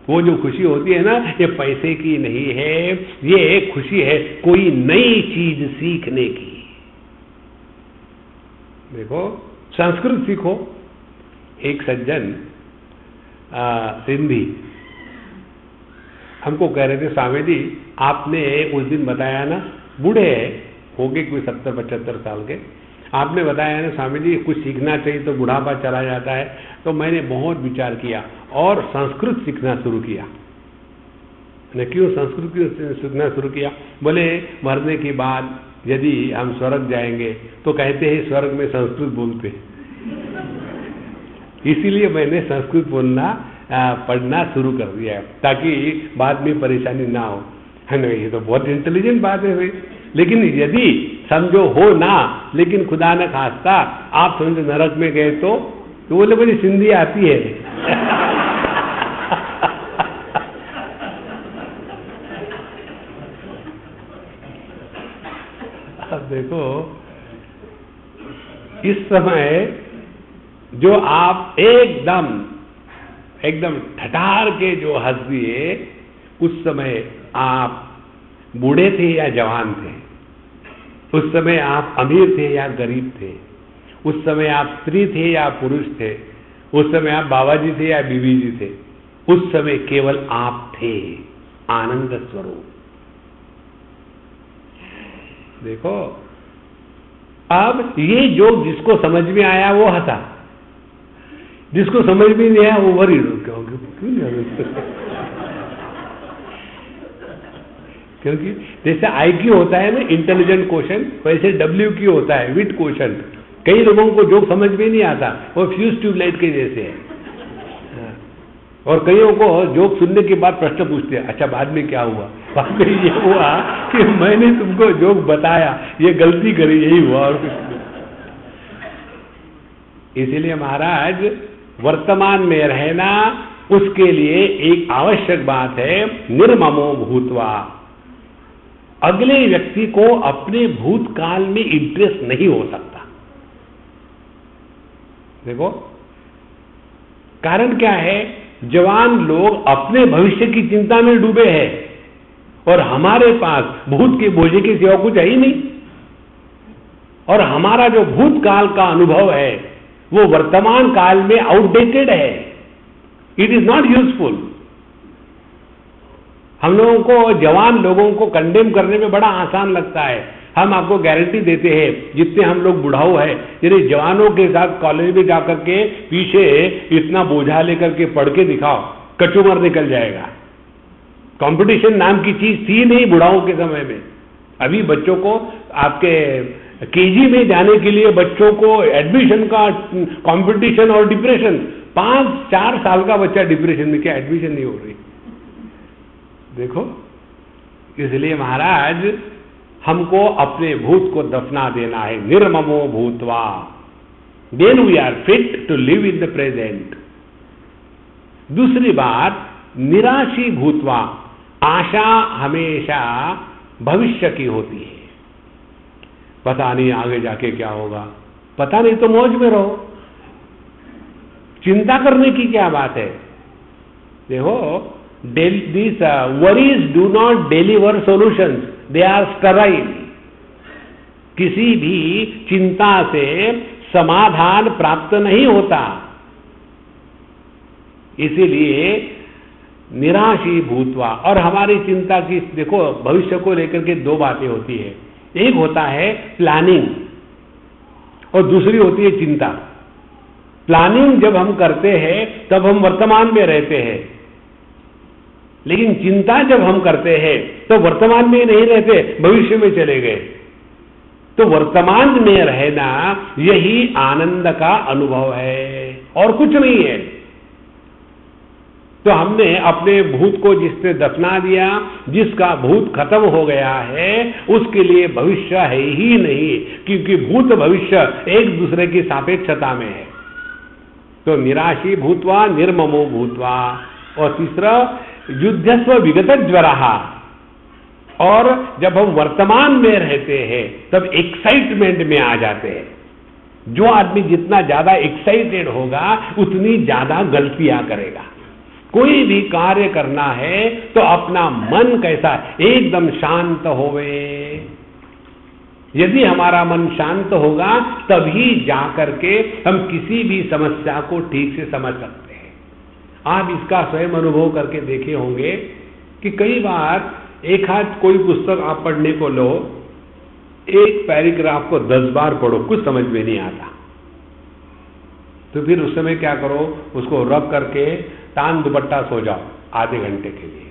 वो जो खुशी होती है ना, ये पैसे की नहीं है, ये एक खुशी है कोई नई चीज सीखने की। देखो, संस्कृत सीखो। एक सज्जन सिंधी हमको कह रहे थे, स्वामी जी आपने उस दिन बताया ना, बूढ़े हो गए कोई 70-75 साल के, आपने बताया ना स्वामी जी कुछ सीखना चाहिए तो बुढ़ापा चला जाता है। तो मैंने बहुत विचार किया और संस्कृत सीखना शुरू किया। मैंने क्यों संस्कृत सीखना शुरू किया? बोले मरने के बाद यदि हम स्वर्ग जाएंगे तो कहते हैं स्वर्ग में संस्कृत बोलते, इसीलिए मैंने संस्कृत बोलना पढ़ना शुरू कर दिया ताकि बाद में परेशानी ना हो। है ना, ये तो बहुत इंटेलिजेंट बात है भाई। लेकिन यदि समझो हो ना, लेकिन खुदा न खास्ता आप समझो नरक में गए तो बोले मुझे सिंधी आती है। अब देखो, इस समय जो आप एकदम ठठार के जो हंस दिए, उस समय आप बूढ़े थे या जवान थे, उस समय आप अमीर थे या गरीब थे, उस समय आप स्त्री थे या पुरुष थे, उस समय आप बाबा जी थे या बीवी जी थे, उस समय केवल आप थे, आनंद स्वरूप। देखो, अब ये जोक जिसको समझ में आया वो हंसा, जिसको समझ में नहीं आया वो वरी क्योंकि जैसे IQ होता है ना, इंटेलिजेंट क्वेश्चन, वैसे WQ होता है, विट क्वेश्चन। कई लोगों को जोक समझ में नहीं आता, वो फ्यूज ट्यूबलाइट के जैसे है। और कईयों को जोक सुनने के बाद प्रश्न पूछते हैं, अच्छा बाद में क्या हुआ? बाद में ये हुआ कि मैंने तुमको जोक बताया, ये गलती करी, यही हुआ और कुछ नहीं। इसीलिए महाराज, वर्तमान में रहना उसके लिए एक आवश्यक बात है, निर्ममो भूत्वा। अगले व्यक्ति को अपने भूतकाल में इंटरेस्ट नहीं हो सकता। देखो, कारण क्या है? जवान लोग अपने भविष्य की चिंता में डूबे हैं और हमारे पास भूत के बोझे के सिवा कुछ है ही नहीं। और हमारा जो भूतकाल का अनुभव है वो वर्तमान काल में आउटडेटेड है, इट इज नॉट यूजफुल। हम लोगों को, जवान लोगों को कंडेम करने में बड़ा आसान लगता है। हम आपको गारंटी देते हैं, जितने हम लोग बुढ़ाऊ हैं, यदि जवानों के साथ कॉलेज में जाकर के पीछे इतना बोझा लेकर के पढ़ के दिखाओ कचूमर निकल जाएगा। कंपटीशन नाम की चीज थी नहीं बुढ़ाओं के समय में। अभी बच्चों को आपके केजी में जाने के लिए बच्चों को एडमिशन का कंपटीशन और डिप्रेशन, 5-4 साल का बच्चा डिप्रेशन में, क्या एडमिशन नहीं हो रही। देखो, इसलिए महाराज हमको अपने भूत को दफना देना है। निर्ममो भूतवा, then we are fit to live in the present. दूसरी बात, निराशी भूतवा, आशा हमेशा भविष्य की होती है। पता नहीं आगे जाके क्या होगा, पता नहीं तो मौज में रहो, चिंता करने की क्या बात है। देखो, these worries do not deliver solutions, they are sterile। किसी भी चिंता से समाधान प्राप्त नहीं होता। इसीलिए निराशी भूतवा, और हमारी चिंता की, देखो भविष्य को लेकर के 2 बातें होती है। एक होता है प्लानिंग और दूसरी होती है चिंता। प्लानिंग जब हम करते हैं तब हम वर्तमान में रहते हैं, लेकिन चिंता जब हम करते हैं तो वर्तमान में नहीं रहते, भविष्य में चले गए। तो वर्तमान में रहना यही आनंद का अनुभव है और कुछ नहीं है। तो हमने अपने भूत को जिसने दफना दिया, जिसका भूत खत्म हो गया है, उसके लिए भविष्य है ही नहीं, क्योंकि भूत भविष्य एक दूसरे की सापेक्षता में है। तो निराशी भूतवा, निर्ममो भूतवा। और तीसरा, युद्धस्व विगत ज्वरहा। और जब हम वर्तमान में रहते हैं तब एक्साइटमेंट में आ जाते हैं। जो आदमी जितना ज्यादा एक्साइटेड होगा उतनी ज्यादा गलतियां करेगा। कोई भी कार्य करना है तो अपना मन कैसा, एकदम शांत होवे। यदि हमारा मन शांत होगा तभी जाकर के हम किसी भी समस्या को ठीक से समझ सकते हैं। आप इसका स्वयं अनुभव करके देखे होंगे कि कई बार एक हाथ कोई पुस्तक आप पढ़ने को लो, एक पैराग्राफ को 10 बार पढ़ो, कुछ समझ में नहीं आता। तो फिर उस समय क्या करो, उसको रब करके तान दुपट्टा सो जाओ आधे घंटे के लिए,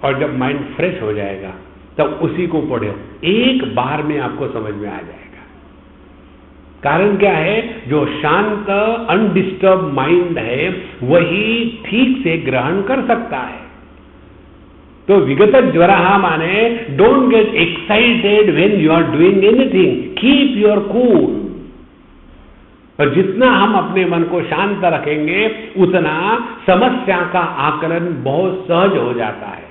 और जब माइंड फ्रेश हो जाएगा तब उसी को पढ़ो, एक बार में आपको समझ में आ जाएगा। कारण क्या है, जो शांत अनडिस्टर्ब माइंड है वही ठीक से ग्रहण कर सकता है। तो विगत ज्वरहा माने don't get excited when you are doing anything, keep your cool. और जितना हम अपने मन को शांत रखेंगे उतना समस्या का आकलन बहुत सहज हो जाता है।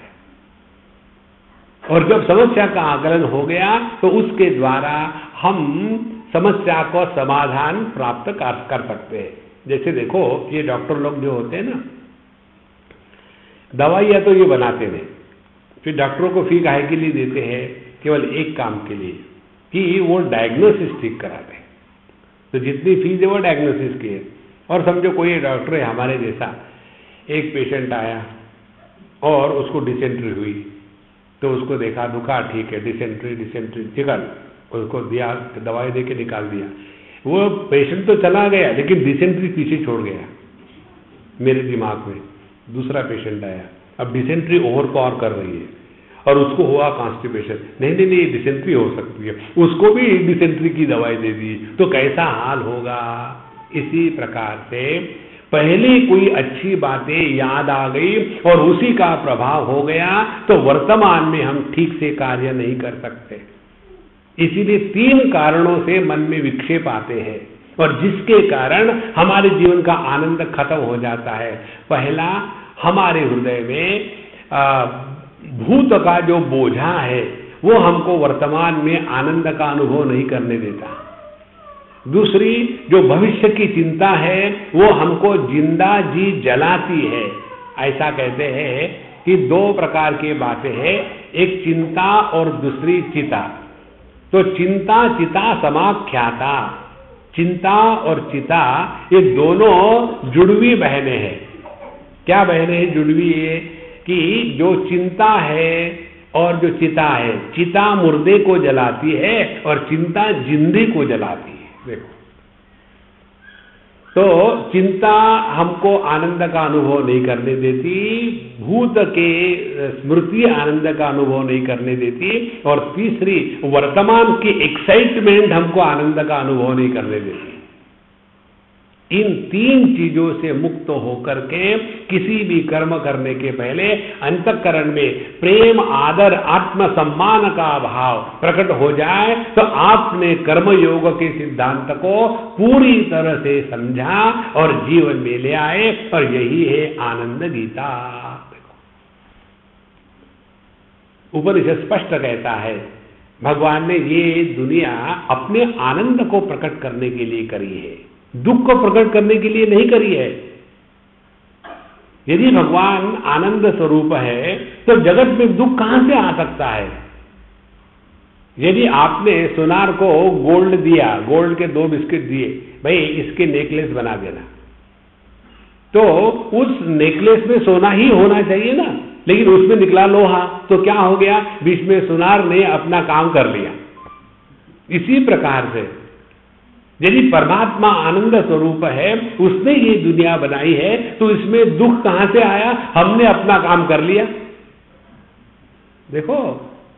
और जब समस्या का आकलन हो गया तो उसके द्वारा हम समस्या को समाधान प्राप्त कर सकते हैं। जैसे देखो, ये डॉक्टर लोग जो होते हैं ना, दवाइयां तो ये बनाते नहीं, फिर डॉक्टरों को फी काहे के लिए देते हैं, केवल एक काम के लिए कि वो डायग्नोसिस ठीक कराते हैं। तो जितनी फीस है वो डायग्नोसिस की है। और समझो कोई डॉक्टर है हमारे जैसा, एक पेशेंट आया और उसको डिसेंट्री हुई, तो उसको देखा दुखा, ठीक है डिसेंट्री निकल, उसको दिया, दवाई दे के निकाल दिया। वो पेशेंट तो चला गया लेकिन डिसेंट्री पीछे छोड़ गया। मेरे दिमाग में दूसरा पेशेंट आया, अब डिसेंट्री ओवर पावर कर रही है और उसको हुआ कॉन्स्टिपेशन, नहीं डिसेंट्री हो सकती है, उसको भी डिसेंट्री की दवाई दे दी, तो कैसा हाल होगा। इसी प्रकार से पहले कोई अच्छी बातें याद आ गई और उसी का प्रभाव हो गया तो वर्तमान में हम ठीक से कार्य नहीं कर सकते। इसीलिए 3 कारणों से मन में विक्षेप आते हैं और जिसके कारण हमारे जीवन का आनंद खत्म हो जाता है। पहला, हमारे हृदय में भूत का जो बोझा है वो हमको वर्तमान में आनंद का अनुभव नहीं करने देता। दूसरी, जो भविष्य की चिंता है वो हमको जिंदा जी जलाती है। ऐसा कहते हैं कि 2 प्रकार की बातें हैं, एक चिंता और दूसरी चिता। तो चिंता चिता समाख्याता, चिंता और चिता ये दोनों जुड़वी बहनें हैं। क्या बहनें हैं जुड़वी? ये कि जो चिंता है और जो चिता है, चिता मुर्दे को जलाती है और चिंता जिंदे को जलाती है। देखो, तो चिंता हमको आनंद का अनुभव नहीं करने देती, भूत के स्मृति आनंद का अनुभव नहीं करने देती, और तीसरी वर्तमान की एक्साइटमेंट हमको आनंद का अनुभव नहीं करने देती। इन तीन चीजों से मुक्त होकर के किसी भी कर्म करने के पहले अंतःकरण में प्रेम, आदर, आत्मसम्मान का भाव प्रकट हो जाए तो आपने कर्मयोग के सिद्धांत को पूरी तरह से समझा और जीवन में ले आए, और यही है आनंद गीता। उपनिषद स्पष्ट कहता है, भगवान ने ये दुनिया अपने आनंद को प्रकट करने के लिए करी है, दुख को प्रकट करने के लिए नहीं करी है। यदि भगवान आनंद स्वरूप है तो जगत में दुख कहां से आ सकता है? यदि आपने सुनार को गोल्ड दिया, गोल्ड के 2 बिस्किट दिए, भाई इसके नेकलेस बना देना, तो उस नेकलेस में सोना ही होना चाहिए ना, लेकिन उसमें निकला लोहा, तो क्या हो गया? बीच में सुनार ने अपना काम कर लिया। इसी प्रकार से यदि परमात्मा आनंद स्वरूप है, उसने ये दुनिया बनाई है, तो इसमें दुख कहां से आया? हमने अपना काम कर लिया। देखो,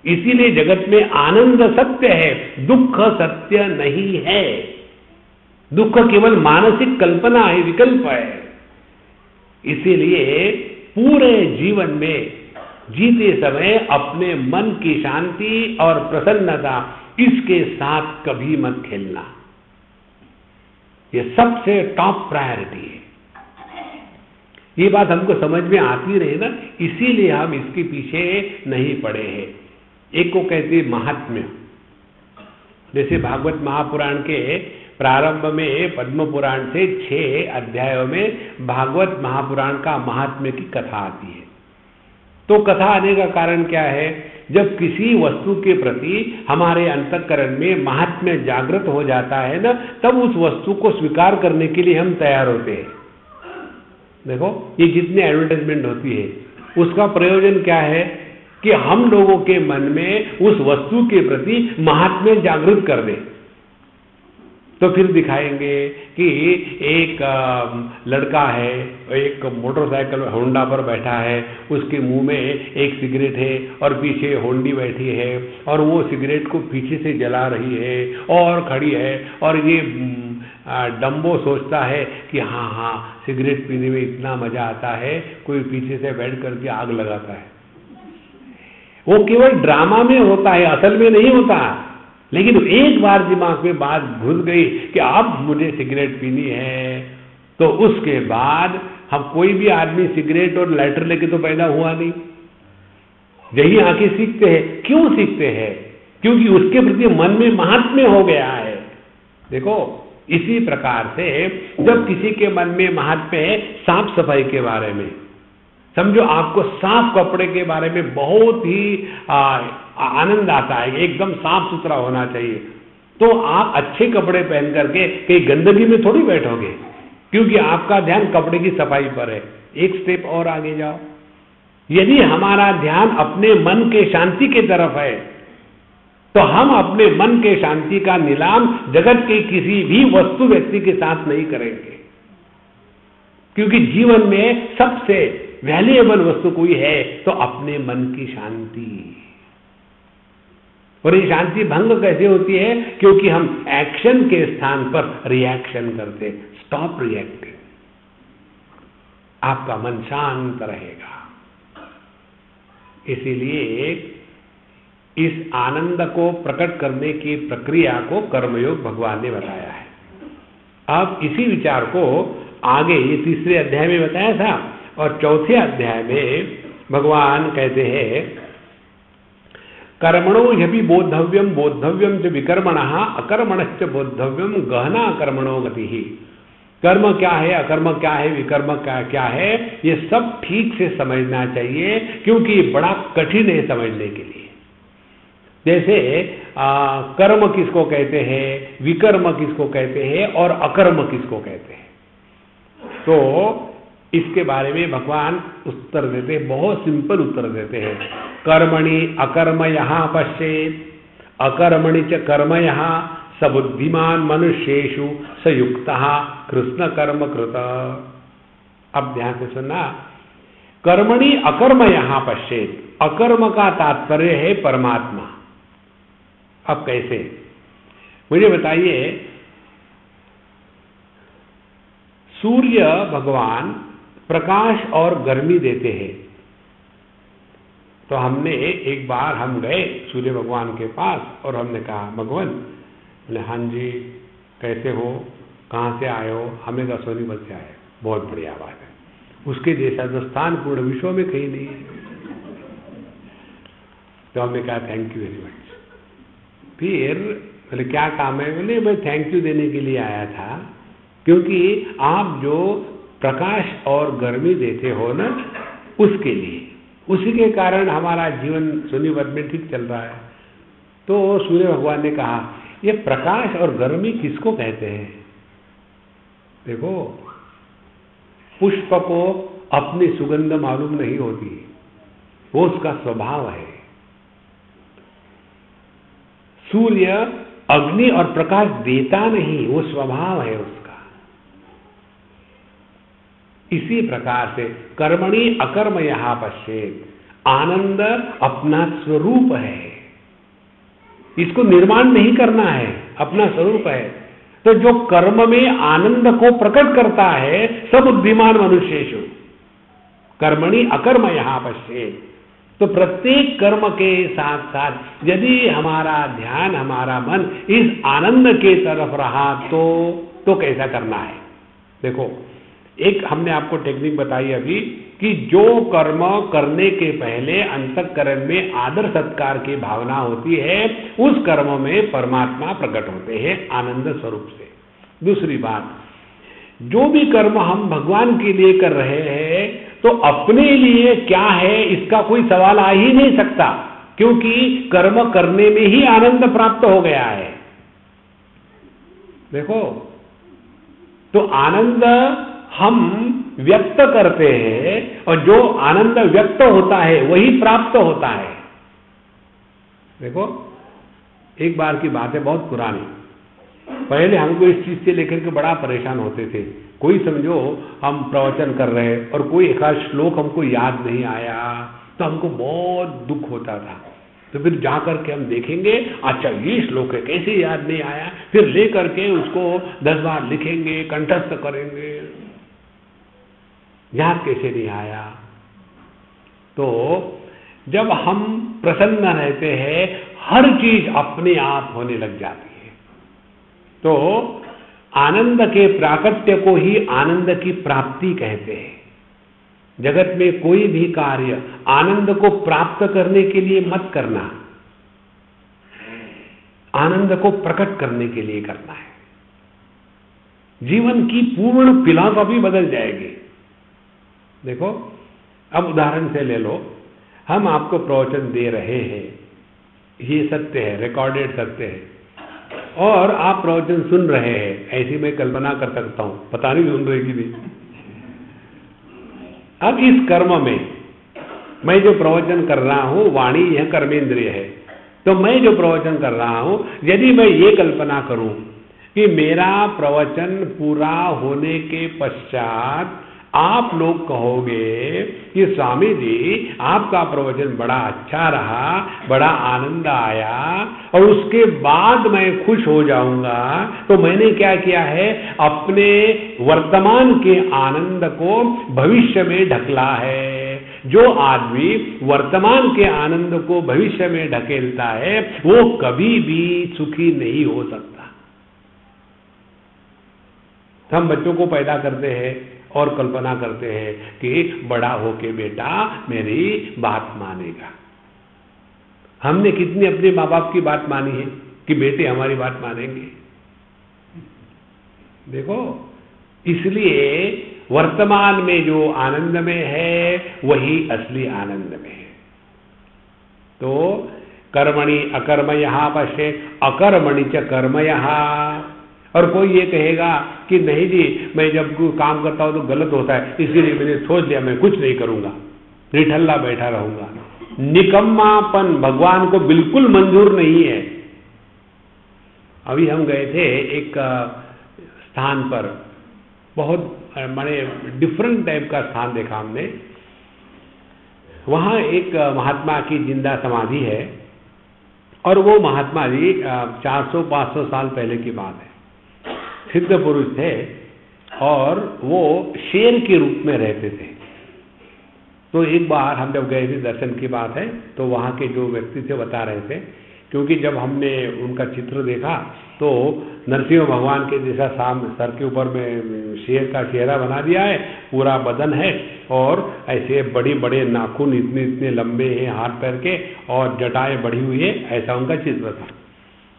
इसीलिए जगत में आनंद सत्य है, दुख सत्य नहीं है। दुख केवल मानसिक कल्पना है, विकल्प है। इसीलिए पूरे जीवन में जीते समय अपने मन की शांति और प्रसन्नता, इसके साथ कभी मत खेलना। ये सबसे टॉप प्रायोरिटी है। ये बात हमको समझ में आती रहे ना, इसीलिए हम इसके पीछे नहीं पड़े हैं। एक को कहते महात्म्य, जैसे भागवत महापुराण के प्रारंभ में पद्म पुराण से 6 अध्यायों में भागवत महापुराण का महात्म्य की कथा आती है। तो कथा आने का कारण क्या है? जब किसी वस्तु के प्रति हमारे अंतःकरण में महात्म्य जागृत हो जाता है ना, तब उस वस्तु को स्वीकार करने के लिए हम तैयार होते हैं। देखो, ये जितनी एडवर्टाइजमेंट होती है उसका प्रयोजन क्या है? कि हम लोगों के मन में उस वस्तु के प्रति महात्म्य जागृत कर दें। तो फिर दिखाएंगे कि एक लड़का है, एक मोटरसाइकिल होंडा पर बैठा है, उसके मुंह में एक सिगरेट है और पीछे होंडी बैठी है, और वो सिगरेट को पीछे से जला रही है और खड़ी है, और ये डम्बो सोचता है कि हाँ हाँ सिगरेट पीने में इतना मजा आता है, कोई पीछे से बैठ करके आग लगाता है। वो केवल ड्रामा में होता है, असल में नहीं होता। लेकिन एक बार दिमाग में बात घुस गई कि अब मुझे सिगरेट पीनी है, तो उसके बाद हम कोई भी आदमी सिगरेट और लाइटर लेके तो पैदा हुआ नहीं। यही आंखें सीखते हैं। क्यों सीखते हैं? क्योंकि उसके प्रति मन में महात्म्य हो गया है। देखो, इसी प्रकार से जब किसी के मन में महात्म्य है साफ सफाई के बारे में, समझो आपको साफ कपड़े के बारे में बहुत ही आनंद आता है, एकदम साफ सुथरा होना चाहिए, तो आप अच्छे कपड़े पहन करके कहीं गंदगी में थोड़ी बैठोगे, क्योंकि आपका ध्यान कपड़े की सफाई पर है। एक स्टेप और आगे जाओ, यदि हमारा ध्यान अपने मन के शांति की तरफ है, तो हम अपने मन के शांति का नीलाम जगत के किसी भी वस्तु व्यक्ति के साथ नहीं करेंगे, क्योंकि जीवन में सबसे वैल्यूएबल वस्तु कोई है तो अपने मन की शांति। और ये शांति भंग कैसे होती है? क्योंकि हम एक्शन के स्थान पर रिएक्शन करते। स्टॉप रिएक्टिंग, आपका मन शांत रहेगा। इसीलिए इस आनंद को प्रकट करने की प्रक्रिया को कर्मयोग भगवान ने बताया है। अब इसी विचार को आगे ये 3रे अध्याय में बताया था, और 4थे अध्याय में भगवान कहते हैं, कर्मणो ह्यपि बोद्धव्यम बोद्धव्यम च विकर्मणः अकर्मणश्च बोद्धव्यम गहना कर्मणो गतिः। कर्म क्या है, अकर्म क्या है, विकर्म क्या है, ये सब ठीक से समझना चाहिए, क्योंकि बड़ा कठिन है समझने के लिए। जैसे कर्म किसको कहते हैं, विकर्म किसको कहते हैं और अकर्म किसको कहते हैं, तो इसके बारे में भगवान उत्तर देते हैं, बहुत सिंपल उत्तर देते हैं। कर्मणि अकर्म यहाँ पश्येत, अकर्मणि च कर्म यहाँ सबुद्धिमान मनुष्येषु सयुक्तः कृष्ण कर्म कृत। अब ध्यान से सुनना, कर्मणि अकर्म यहां पश्चेत, अकर्म का तात्पर्य है परमात्मा। अब कैसे, मुझे बताइए, सूर्य भगवान प्रकाश और गर्मी देते हैं। तो हमने एक बार हम गए सूर्य भगवान के पास और हमने कहा, भगवान, बोले हाँ जी, कैसे हो, कहाँ से आए हो? हमने कहा सोनीपत से आए। बहुत बढ़िया बात है, उसके जैसा तो स्थान पूर्ण विश्व में कहीं नहीं है। तो हमने कहा थैंक यू वेरी मच। फिर बोले क्या काम है? बोले मैं थैंक यू देने के लिए आया था, क्योंकि आप जो प्रकाश और गर्मी देते हो ना, उसके लिए, उसी के कारण हमारा जीवन सोनीपत में ठीक चल रहा है। तो सूर्य भगवान ने कहा, ये प्रकाश और गर्मी किसको कहते हैं? देखो, पुष्प को अपनी सुगंध मालूम नहीं होती, वो उसका स्वभाव है। सूर्य अग्नि और प्रकाश देता नहीं, वो स्वभाव है उसका। इसी प्रकार से कर्मणि अकर्म यहां पश्चेत, आनंद अपना स्वरूप है, इसको निर्माण नहीं करना है, अपना स्वरूप है। तो जो कर्म में आनंद को प्रकट करता है, सब बुद्धिमान मनुष्येषु कर्मणि अकर्म यहां पश्चेत। तो प्रत्येक कर्म के साथ साथ यदि हमारा ध्यान, हमारा मन इस आनंद के तरफ रहा तो कैसा करना है? देखो, एक हमने आपको टेक्निक बताई अभी कि जो कर्म करने के पहले अंतःकरण में आदर सत्कार की भावना होती है, उस कर्म में परमात्मा प्रकट होते हैं आनंद स्वरूप से। दूसरी बात, जो भी कर्म हम भगवान के लिए कर रहे हैं, तो अपने लिए क्या है इसका कोई सवाल आ ही नहीं सकता, क्योंकि कर्म करने में ही आनंद प्राप्त हो गया है। देखो, तो आनंद हम व्यक्त करते हैं और जो आनंद व्यक्त होता है वही प्राप्त होता है। देखो, एक बार की बात है, बहुत पुरानी। पहले हमको इस चीज से लेकर के बड़ा परेशान होते थे। कोई समझो हम प्रवचन कर रहे हैं और कोई एक आध श्लोक हमको याद नहीं आया, तो हमको बहुत दुख होता था। तो फिर जाकर के हम देखेंगे, अच्छा ये श्लोक है, कैसे याद नहीं आया? फिर ले करके उसको 10 बार लिखेंगे, कंठस्थ करेंगे, याद कैसे नहीं आया? तो जब हम प्रसन्न रहते हैं, हर चीज अपने आप होने लग जाती है। तो आनंद के प्राकट्य को ही आनंद की प्राप्ति कहते हैं। जगत में कोई भी कार्य आनंद को प्राप्त करने के लिए मत करना, आनंद को प्रकट करने के लिए करना है। जीवन की पूर्ण फिलॉसफी बदल जाएगी। देखो, अब उदाहरण से ले लो, हम आपको प्रवचन दे रहे हैं, ये सत्य है, रिकॉर्डेड सत्य है, और आप प्रवचन सुन रहे हैं। ऐसी मैं कल्पना कर सकता हूं, पता नहीं सुन रहे कि नहीं। अब इस कर्म में मैं जो प्रवचन कर रहा हूं, वाणी यह कर्मेंद्रिय है, तो मैं जो प्रवचन कर रहा हूं, यदि मैं ये कल्पना करूं कि मेरा प्रवचन पूरा होने के पश्चात आप लोग कहोगे कि स्वामी जी आपका प्रवचन बड़ा अच्छा रहा, बड़ा आनंद आया, और उसके बाद मैं खुश हो जाऊंगा, तो मैंने क्या किया है? अपने वर्तमान के आनंद को भविष्य में ढकला है। जो आदमी वर्तमान के आनंद को भविष्य में ढकेलता है, वो कभी भी सुखी नहीं हो सकता। हम बच्चों को पैदा करते हैं और कल्पना करते हैं कि बड़ा होके बेटा मेरी बात मानेगा। हमने कितनी अपने माँ बाप की बात मानी है कि बेटे हमारी बात मानेंगे? देखो, इसलिए वर्तमान में जो आनंद में है वही असली आनंद में है। तो कर्मणि अकर्म यहां पश्चेत, अकर्मणि च कर्म यहां। और कोई ये कहेगा कि नहीं जी, मैं जब काम करता हूं तो गलत होता है, इसीलिए मैंने सोच लिया मैं कुछ नहीं करूंगा, निठल्ला बैठा रहूंगा। निकम्मापन भगवान को बिल्कुल मंजूर नहीं है। अभी हम गए थे एक स्थान पर, बहुत माने डिफरेंट टाइप का स्थान देखा हमने। वहाँ एक महात्मा की जिंदा समाधि है और वो महात्मा जी 400-500 साल पहले की बात है, सिद्ध पुरुष थे और वो शेर के रूप में रहते थे। तो एक बार हम जब गए थे, दर्शन की बात है, तो वहाँ के जो व्यक्ति थे बता रहे थे, क्योंकि जब हमने उनका चित्र देखा तो नरसिंह भगवान के जैसा सर के ऊपर में शेर का चेहरा बना दिया है, पूरा बदन है और ऐसे बड़े बड़े नाखून इतने इतने लंबे हैं हाथ पैर के और जटाएं बढ़ी हुई है, ऐसा उनका चित्र था।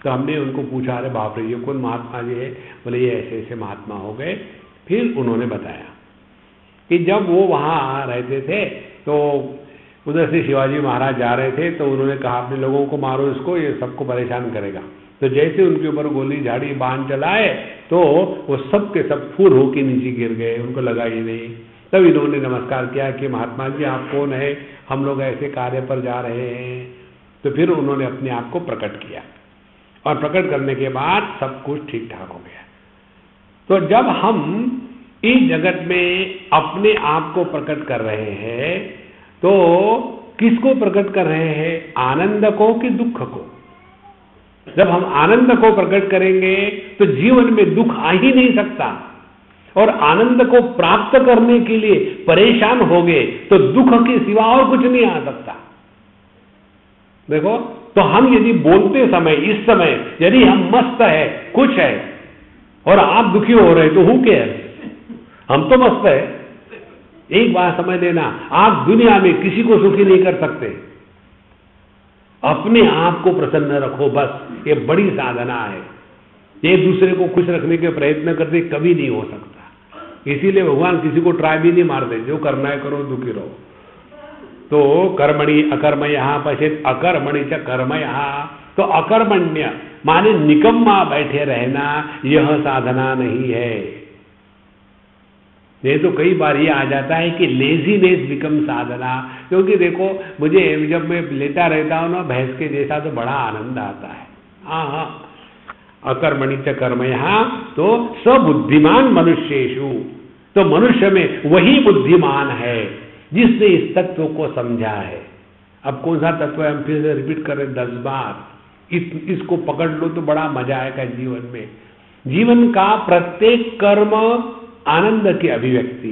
तो हमने उनको पूछा, अरे बाप रे ये कौन महात्मा जी है? बोले ये ऐसे ऐसे महात्मा हो गए। फिर उन्होंने बताया कि जब वो वहाँ रहते थे तो उधर से शिवाजी महाराज जा रहे थे, तो उन्होंने कहा अपने लोगों को मारो इसको, ये सबको परेशान करेगा। तो जैसे उनके ऊपर गोली झाड़ी बाण चलाए तो वो सब के सब फूर होके नीचे गिर गए, उनको लगा ही नहीं। तब इन्होंने नमस्कार किया कि महात्मा जी आप कौन है, हम लोग ऐसे कार्य पर जा रहे हैं। तो फिर उन्होंने अपने आप को प्रकट किया और प्रकट करने के बाद सब कुछ ठीक ठाक हो गया। तो जब हम इस जगत में अपने आप को प्रकट कर रहे हैं तो किसको प्रकट कर रहे हैं? आनंद को कि दुख को? जब हम आनंद को प्रकट करेंगे तो जीवन में दुख आ ही नहीं सकता, और आनंद को प्राप्त करने के लिए परेशान हो गए तो दुख के सिवा और कुछ नहीं आ सकता। देखो, तो हम यदि बोलते समय, इस समय यदि हम मस्त है, खुश है और आप दुखी हो रहे तो हु केयर? हम तो मस्त है। एक बात समझ लेना, आप दुनिया में किसी को सुखी नहीं कर सकते। अपने आप को प्रसन्न रखो, बस ये बड़ी साधना है। ये दूसरे को खुश रखने के प्रयत्न करते कभी नहीं हो सकता। इसीलिए भगवान किसी को ट्राई भी नहीं मारते, जो करना है करो, दुखी रहो। तो कर्मणि अकर्मण्यः पश्येत् अकर्मणि च कर्मण्यः। तो अकर्मण्य माने निकम्मा बैठे रहना, यह साधना नहीं है। ये तो कई बार ये आ जाता है कि लेजीनेस बिकम साधना। क्योंकि देखो, मुझे जब मैं लेटा रहता हूं ना भैंस के जैसा, तो बड़ा आनंद आता है। हाँ, अकर्मणि च कर्मण्यः, तो सबुद्धिमान मनुष्येषु, तो मनुष्य में वही बुद्धिमान है जिसने इस तत्व को समझा है। अब कौन सा तत्व है हम फिर से रिपीट कर रहे 10 बार। इसको पकड़ लो तो बड़ा मजा आएगा जीवन में। जीवन का प्रत्येक कर्म आनंद की अभिव्यक्ति,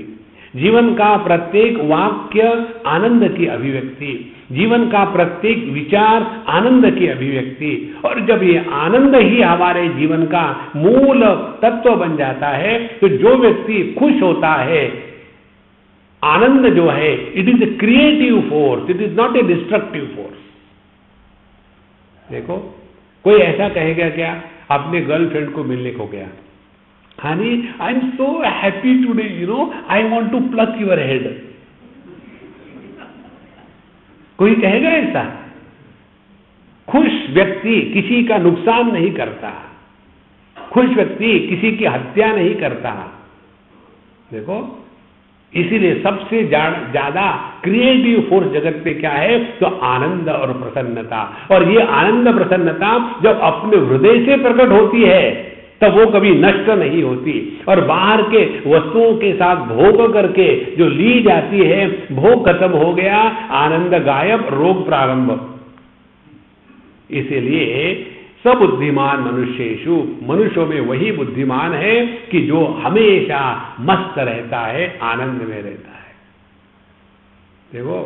जीवन का प्रत्येक वाक्य आनंद की अभिव्यक्ति, जीवन का प्रत्येक विचार आनंद की अभिव्यक्ति। और जब ये आनंद ही हमारे जीवन का मूल तत्व बन जाता है तो जो व्यक्ति खुश होता है, आनंद जो है it is a creative force, it is not a destructive force. देखो, कोई ऐसा कहेगा क्या, अपने गर्लफ्रेंड को मिलने को गया, Honey, I'm so happy today, you know, I want to pluck your head. कोई कहेगा ऐसा? खुश व्यक्ति किसी का नुकसान नहीं करता, खुश व्यक्ति किसी की हत्या नहीं करता। देखो, इसीलिए सबसे ज्यादा क्रिएटिव फोर्स जगत पे क्या है? तो आनंद और प्रसन्नता। और ये आनंद प्रसन्नता जब अपने हृदय से प्रकट होती है तब वो कभी नष्ट नहीं होती। और बाहर के वस्तुओं के साथ भोग करके जो ली जाती है, भोग खत्म हो गया, आनंद गायब, रोग प्रारंभ। इसीलिए सबुद्धिमान मनुष्येषु, मनुष्यों में वही बुद्धिमान है कि जो हमेशा मस्त रहता है, आनंद में रहता है। देखो,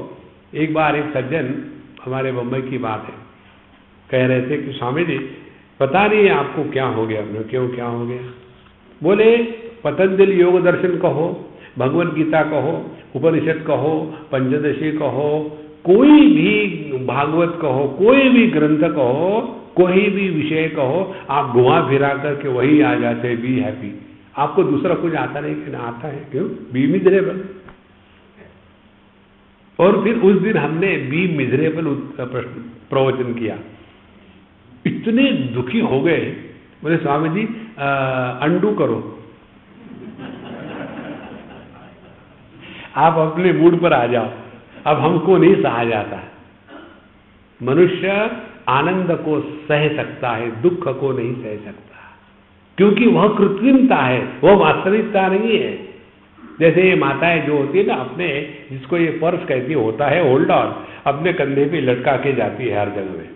एक बार एक सज्जन, हमारे बम्बई की बात है, कह रहे थे कि स्वामी जी पता नहीं आपको क्या हो गया। क्यों क्या हो गया? बोले पतंजलि योग दर्शन कहो, भगवत गीता कहो, उपनिषद कहो, पंचदशी कहो, कोई भी भागवत कहो, कोई भी ग्रंथ कहो, कोई भी विषय कहो, आप घुमा फिरा करके वही आ जाते हैं, बी हैप्पी। आपको दूसरा कुछ आता नहीं? कि ना आता है। क्यों? Be miserable. और फिर उस दिन हमने बी मिजरेबल प्रवचन किया, इतने दुखी हो गए। बोले स्वामी जी अंडू करो, आप अपने मूड पर आ जाओ, अब हमको नहीं सहा जाता। मनुष्य आनंद को सह सकता है, दुख को नहीं सह सकता, क्योंकि वह कृत्रिमता है, वह वास्तविकता नहीं है। जैसे ये माताएं जो होती है ना, अपने, जिसको ये पर्स कहती होता है होल्ड ऑन, अपने कंधे पे लटका के जाती है हर जगह में।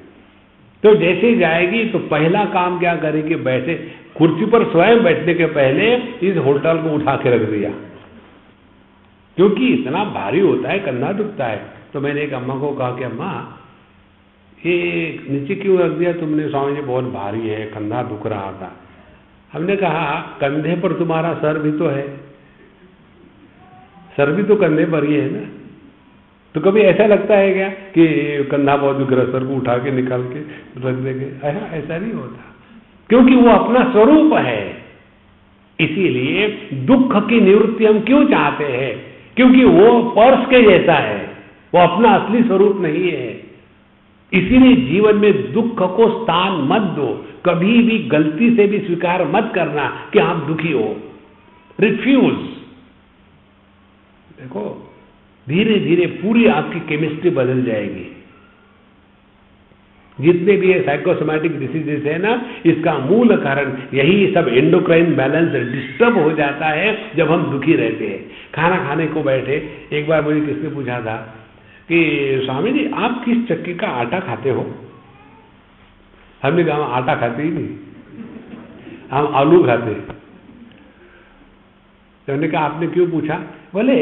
तो जैसे जाएगी तो पहला काम क्या करेगी, बैठे कुर्सी पर स्वयं बैठने के पहले इस होल्डर को उठा के रख दिया, क्योंकि इतना भारी होता है, कंधा दुखता है। तो मैंने एक अम्मा को कहा कि अम्मा ये नीचे क्यों रख दिया तुमने? स्वामी जी बहुत भारी है, कंधा दुख रहा था। हमने कहा कंधे पर तुम्हारा सर भी तो है, सर भी तो कंधे पर ही है ना, तो कभी ऐसा लगता है क्या कि कंधा बहुत दुख रहा, सर को उठा के निकाल के रख देंगे? ऐसा नहीं होता, क्योंकि वो अपना स्वरूप है। इसीलिए दुख की निवृत्ति हम क्यों चाहते हैं? क्योंकि वो पर्स के जैसा है, वो अपना असली स्वरूप नहीं है। इसीलिए जीवन में दुख को स्थान मत दो, कभी भी गलती से भी स्वीकार मत करना कि आप दुखी हो। रिफ्यूज। देखो धीरे धीरे पूरी आपकी केमिस्ट्री बदल जाएगी। जितने भी ये साइकोसोमैटिक डिसीजेस है ना, इसका मूल कारण यही सब एंडोक्राइन बैलेंस डिस्टर्ब हो जाता है जब हम दुखी रहते हैं। खाना खाने को बैठे, एक बार मुझे किसने पूछा था कि स्वामी जी आप किस चक्की का आटा खाते हो? हमने कहा हम आटा खाते ही नहीं, हम आलू खाते। तो हमने कहा आपने क्यों पूछा? बोले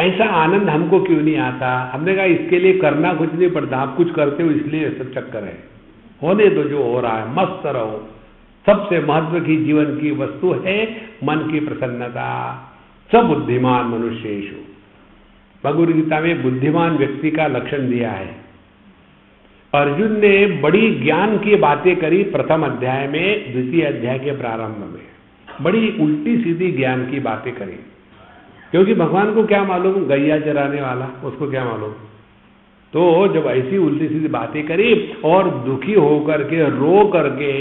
ऐसा आनंद हमको क्यों नहीं आता? हमने कहा इसके लिए करना कुछ नहीं पड़ता, आप कुछ करते हो इसलिए सब चक्कर है। होने दो जो हो रहा है, मस्त रहो। सबसे महत्व की जीवन की वस्तु है मन की प्रसन्नता। सब बुद्धिमान मनुष्येषु, भगवद गीता में बुद्धिमान व्यक्ति का लक्षण दिया है। अर्जुन ने बड़ी ज्ञान की बातें करी प्रथम अध्याय में, द्वितीय अध्याय के प्रारंभ में बड़ी उल्टी सीधी ज्ञान की बातें करी, क्योंकि भगवान को क्या मालूम, गैया चराने वाला, उसको क्या मालूम। तो जब ऐसी उल्टी सीधी बातें करी और दुखी होकर के रो करके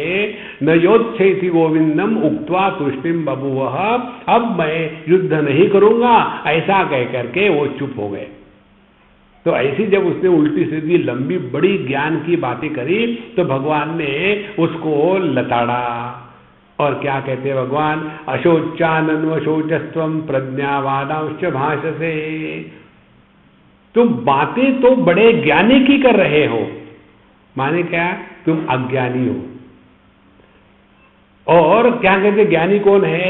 न योच्छेति गोविंदम उक्त्वा तुष्टिम बभूवः, अब मैं युद्ध नहीं करूंगा ऐसा कह करके वो चुप हो गए। तो ऐसी जब उसने उल्टी सीधी लंबी बड़ी ज्ञान की बातें करी तो भगवान ने उसको लताड़ा। और क्या कहते हैं भगवान, अशोचानन्वशोचस्त्वं प्रज्ञावादांश्च भाषसे। तुम बातें तो बड़े ज्ञानी की कर रहे हो, माने क्या, तुम अज्ञानी हो। और क्या कहते ज्ञानी कौन है?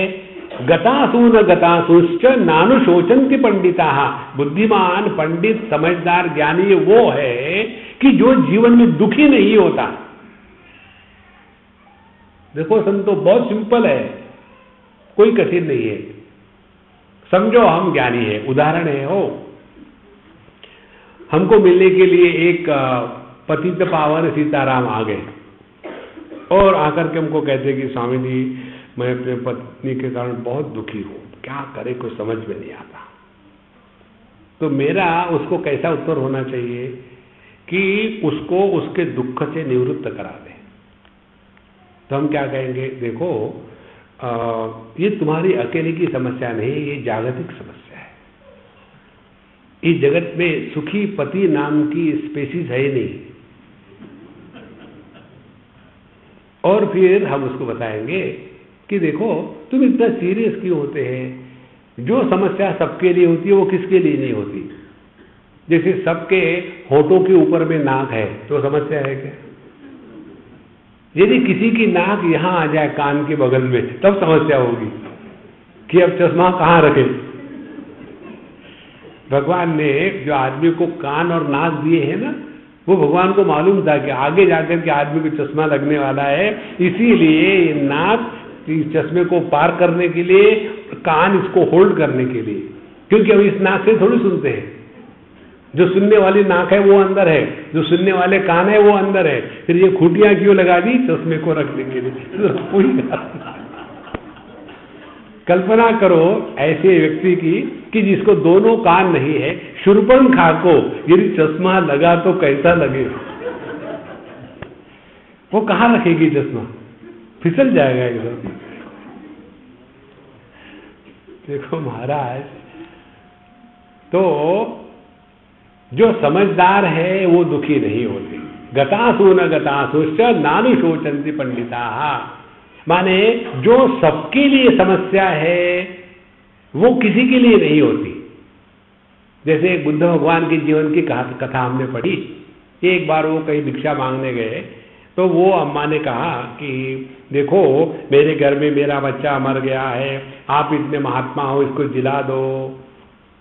गतासून गतासूश्च नानुशोचन्ति पंडिताः। बुद्धिमान पंडित समझदार ज्ञानी वो है कि जो जीवन में दुखी नहीं होता। देखो संतो, बहुत सिंपल है, कोई कठिन नहीं है। समझो हम ज्ञानी है, उदाहरण है हो, हमको मिलने के लिए एक पतित पावन सीताराम आ गए और आकर के हमको कहते कि स्वामी जी मैं अपने पत्नी के कारण बहुत दुखी हूं, क्या करे कुछ समझ में नहीं आता। तो मेरा उसको कैसा उत्तर होना चाहिए कि उसको उसके दुख से निवृत्त करा दे। तो हम क्या कहेंगे, देखो ये तुम्हारी अकेले की समस्या नहीं, ये जागतिक समस्या है। इस जगत में सुखी पति नाम की स्पेसीज है नहीं। और फिर हम उसको बताएंगे कि देखो तुम इतना सीरियस क्यों होते हैं? जो समस्या सबके लिए होती है वो किसके लिए नहीं होती? जैसे सबके होठों के ऊपर में नाक है तो समस्या है क्या? यदि किसी की नाक यहां आ जाए कान के बगल में तब समस्या होगी कि अब चश्मा कहां रखे। भगवान ने जो आदमी को कान और नाक दिए हैं ना, वो भगवान को मालूम था कि आगे जाकर के आदमी को चश्मा लगने वाला है, इसीलिए नाक इस चश्मे को पार करने के लिए, कान इसको होल्ड करने के लिए, क्योंकि हम इस नाक से थोड़ी सुनते हैं। जो सुनने वाली नाक है वो अंदर है, जो सुनने वाले कान है वो अंदर है। फिर ये खूंटियां क्यों लगा दी? चश्मे को रखने के लिए। कल्पना करो ऐसे व्यक्ति की कि जिसको दोनों कान नहीं है, शूर्पणखा को यदि चश्मा लगा तो कैसा लगे? वो कहां रखेगी चश्मा? फिसल जाएगा एकदम। देखो महाराज, तो जो समझदार है वो दुखी नहीं होते, गतासु न गतासुश्च नानु शोचन्ति पंडिताः। माने जो सबके लिए समस्या है वो किसी के लिए नहीं होती। जैसे बुद्ध भगवान के जीवन की कथा हमने पढ़ी। एक बार वो कहीं भिक्षा मांगने गए तो वो अम्मा ने कहा कि देखो मेरे घर में मेरा बच्चा मर गया है, आप इतने महात्मा हो, इसको जिला दो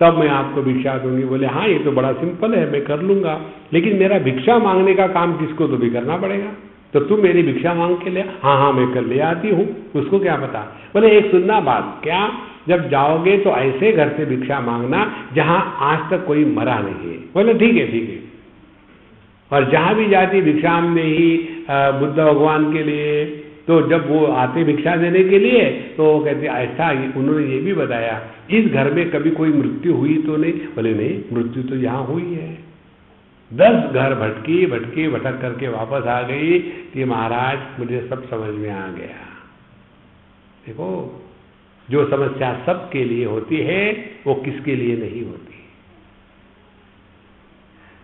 तब मैं आपको भिक्षा दूंगी। बोले हाँ ये तो बड़ा सिंपल है, मैं कर लूंगा, लेकिन मेरा भिक्षा मांगने का काम किसको तो भी करना पड़ेगा, तो तुम मेरी भिक्षा मांग के ले। हाँ हाँ मैं कर ले आती हूँ, उसको क्या पता। बोले एक सुनना बात, क्या जब जाओगे तो ऐसे घर से भिक्षा मांगना जहां आज तक कोई मरा नहीं है। बोले ठीक है ठीक है। और जहां भी जाती भिक्षा में ही बुद्ध भगवान के लिए, तो जब वो आते भिक्षा देने के लिए तो वो कहते ऐसा, उन्होंने ये भी बताया इस घर में कभी कोई मृत्यु हुई तो नहीं। बोले नहीं, मृत्यु तो यहाँ हुई है। 10 घर भटकी भटकी भटक करके वापस आ गई कि महाराज मुझे सब समझ में आ गया। देखो जो समस्या सबके लिए होती है वो किसके लिए नहीं होती।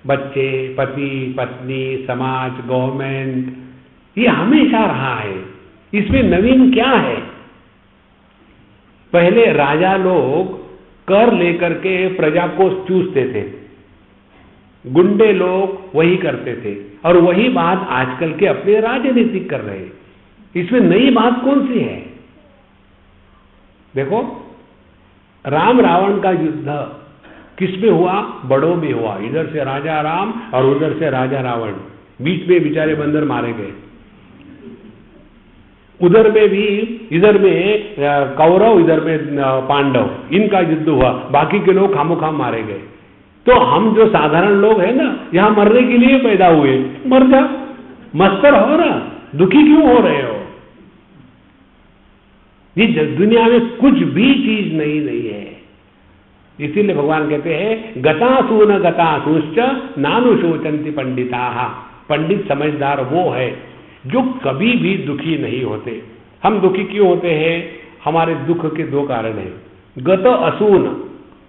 बच्चे, पति, पत्नी, समाज, गवर्नमेंट, ये हमेशा रहा है। इसमें नवीन क्या है? पहले राजा लोग कर लेकर के प्रजा को चूसते थे, गुंडे लोग वही करते थे, और वही बात आजकल के अपने राजनीतिक कर रहे हैं। इसमें नई बात कौन सी है? देखो राम रावण का युद्ध किसमें हुआ? बड़ों में हुआ। इधर से राजा राम और उधर से राजा रावण, बीच में बेचारे बंदर मारे गए। उधर में भी, इधर में कौरव, इधर में पांडव, इनका युद्ध हुआ, बाकी के लोग खामोखाम मारे गए। तो हम जो साधारण लोग हैं ना, यहां मरने के लिए पैदा हुए, मर जा, मस्तर हो रहा, दुखी क्यों हो रहे हो? ये दुनिया में कुछ भी चीज नहीं है। इसीलिए भगवान कहते हैं गतासु न गतासुश्च नानु शोचन्ति पंडिताः। पंडित समझदार वो है जो कभी भी दुखी नहीं होते। हम दुखी क्यों होते हैं? हमारे दुख के 2 कारण हैं, गत असून,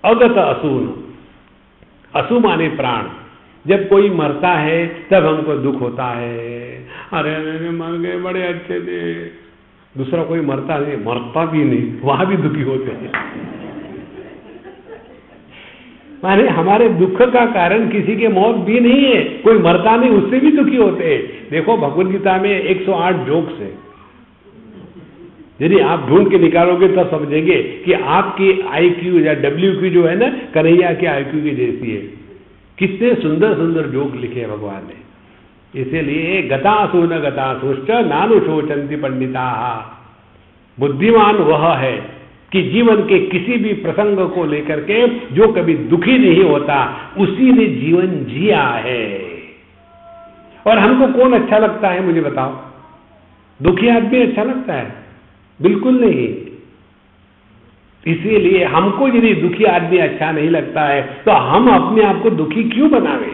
अगत असून। असु माने प्राण। जब कोई मरता है तब हमको दुख होता है, अरे अरे मर गए, बड़े अच्छे थे। दूसरा कोई मरता नहीं, मरता भी नहीं, वहां भी दुखी होते हैं। माने हमारे दुख का कारण किसी के मौत भी नहीं है, कोई मरता नहीं, उससे भी दुखी होते हैं। देखो भगवद गीता में 108 जोक्स है। यदि आप ढूंढ के निकालोगे तो समझेंगे कि आपकी IQ या WQ जो है ना, कन्हैया के IQ की जैसी है। कितने सुंदर सुंदर जोक लिखे हैं भगवान ने। इसीलिए गतासु न गतासुश्च नानु शोचन्ति पंडिताः। बुद्धिमान वह है कि जीवन के किसी भी प्रसंग को लेकर के जो कभी दुखी नहीं होता, उसी ने जीवन जिया है। और हमको कौन अच्छा लगता है मुझे बताओ? दुखी आदमी अच्छा लगता है? बिल्कुल नहीं। इसीलिए हमको यदि दुखी आदमी अच्छा नहीं लगता है तो हम अपने आप को दुखी क्यों बनावे?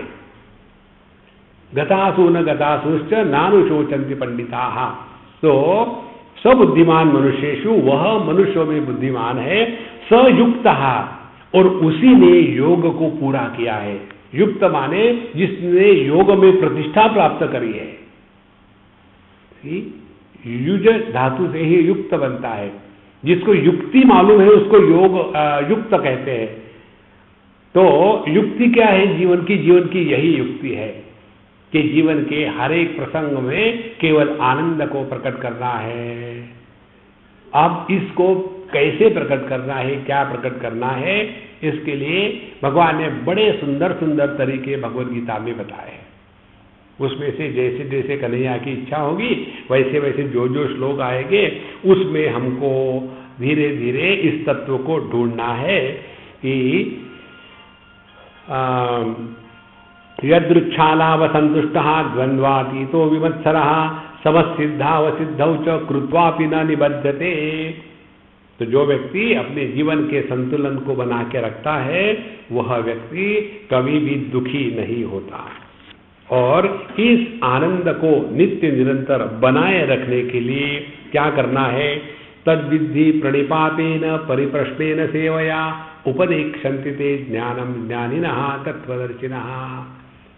गतासु न गतासुश्च नानु शोचन्ति पंडिताः। तो सबुद्धिमान मनुष्येषु, वह मनुष्यों में बुद्धिमान है, सयुक्तः, और उसी ने योग को पूरा किया है। युक्त माने जिसने योग में प्रतिष्ठा प्राप्त करी है। युज धातु से ही युक्त बनता है। जिसको युक्ति मालूम है उसको योग युक्त कहते हैं। तो युक्ति क्या है जीवन की? जीवन की यही युक्ति है कि जीवन के हर एक प्रसंग में केवल आनंद को प्रकट करना है। अब इसको कैसे प्रकट करना है, क्या प्रकट करना है, इसके लिए भगवान ने बड़े सुंदर सुंदर तरीके भगवद गीता में बताए। उसमें से जैसे जैसे कन्हैया की इच्छा होगी वैसे वैसे जो जो श्लोक आएंगे उसमें हमको धीरे धीरे इस तत्व को ढूंढना है कि यदृच्छालावसंतुष्टः द्वंद्वातीतो विमत्सरः समसिद्धावसिद्धौ च कृत्वापि न निबध्यते। तो जो व्यक्ति अपने जीवन के संतुलन को बना के रखता है वह व्यक्ति कभी भी दुखी नहीं होता। और इस आनंद को नित्य निरंतर बनाए रखने के लिए क्या करना है? तद्विद्धि प्रणिपातेन परिप्रश्नेन सेवया उपदेक्षन्ति ते ज्ञानम ज्ञानिनः तत्वदर्शिनः।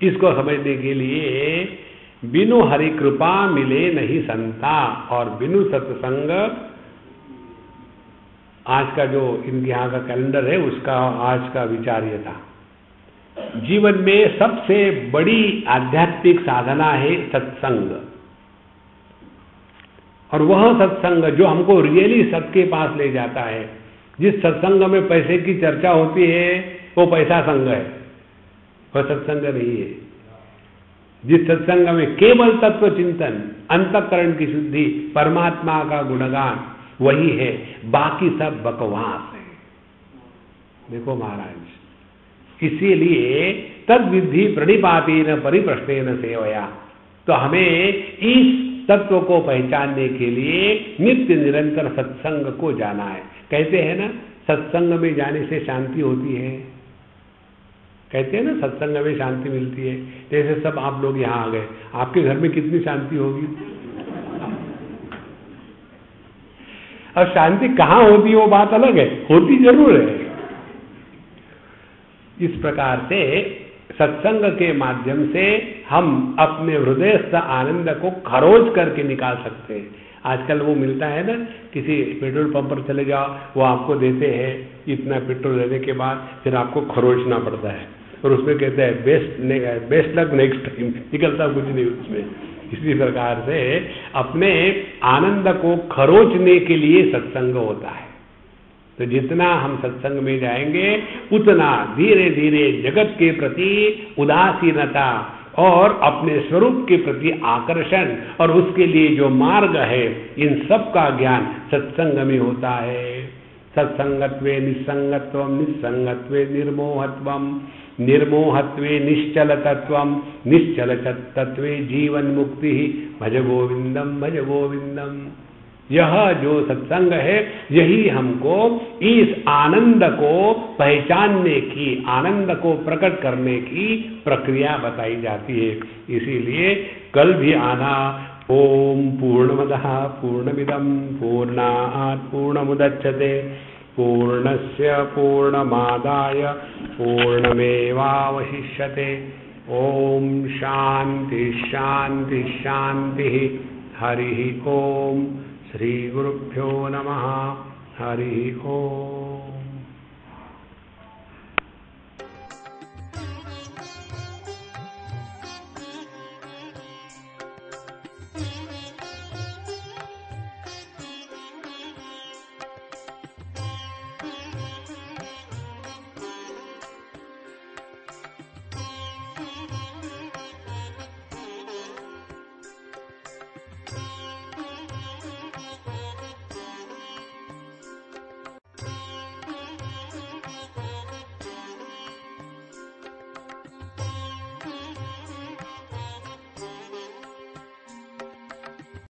इसको समझने के लिए बिनु हरि कृपा मिले नहीं संता, और बिनु सत्संग, आज का जो इनके यहाँ का कैलेंडर है उसका आज का विचार ये था, जीवन में सबसे बड़ी आध्यात्मिक साधना है सत्संग, और वह सत्संग जो हमको रियली सत्य के पास ले जाता है। जिस सत्संग में पैसे की चर्चा होती है वो पैसा संग है, वह सत्संग नहीं है। जिस सत्संग में केवल तत्व चिंतन, अंतःकरण की शुद्धि, परमात्मा का गुणगान, वही है, बाकी सब बकवास है। देखो महाराज, इसीलिए तद विधि प्रणिपातेन परिप्रश्नेन सेवया, तो हमें इस तत्व को पहचानने के लिए नित्य निरंतर सत्संग को जाना है। कहते हैं ना, सत्संग में जाने से शांति होती है, कहते हैं ना सत्संग में शांति मिलती है। जैसे सब आप लोग यहाँ आ गए, आपके घर में कितनी शांति होगी। अब शांति कहाँ होती है वो बात अलग है, होती जरूर है। इस प्रकार से सत्संग के माध्यम से हम अपने हृदयस्थ आनंद को खरोच करके निकाल सकते हैं। आजकल वो मिलता है ना, किसी पेट्रोल पंप पर चले जाओ, वो आपको देते हैं, इतना पेट्रोल लेने के बाद फिर आपको खरोचना पड़ता है, और उसमें कहते हैं बेस्ट लक नेक्स्ट टाइम, निकलता कुछ नहीं उसमें। इसी प्रकार से अपने आनंद को खरोचने के लिए सत्संग होता है। तो जितना हम सत्संग में जाएंगे उतना धीरे धीरे जगत के प्रति उदासीनता और अपने स्वरूप के प्रति आकर्षण और उसके लिए जो मार्ग है, इन सब का ज्ञान सत्संग में होता है। सत्संगत्वे निस्संगत्वम, निस्संगत्वे निर्मोहत्वम, निर्मोहत्वे निश्चल तत्वम, निश्चल तत्वे जीवन मुक्ति। भज गोविंदम भज गोविंदम। यह जो सत्संग है, यही हमको इस आनंद को पहचानने की, आनंद को प्रकट करने की प्रक्रिया बताई जाती है। इसीलिए कल भी आना। ओम पूर्णमदः पूर्णमिदं पूर्णात् पूर्णमुदच्यते पूर्णस्य पूर्णमादाय पूर्णमेवावशिष्यते। ओम शांति शांति शांति। हरि ओम। श्री गुरुभ्यो नमः। हरि ओम।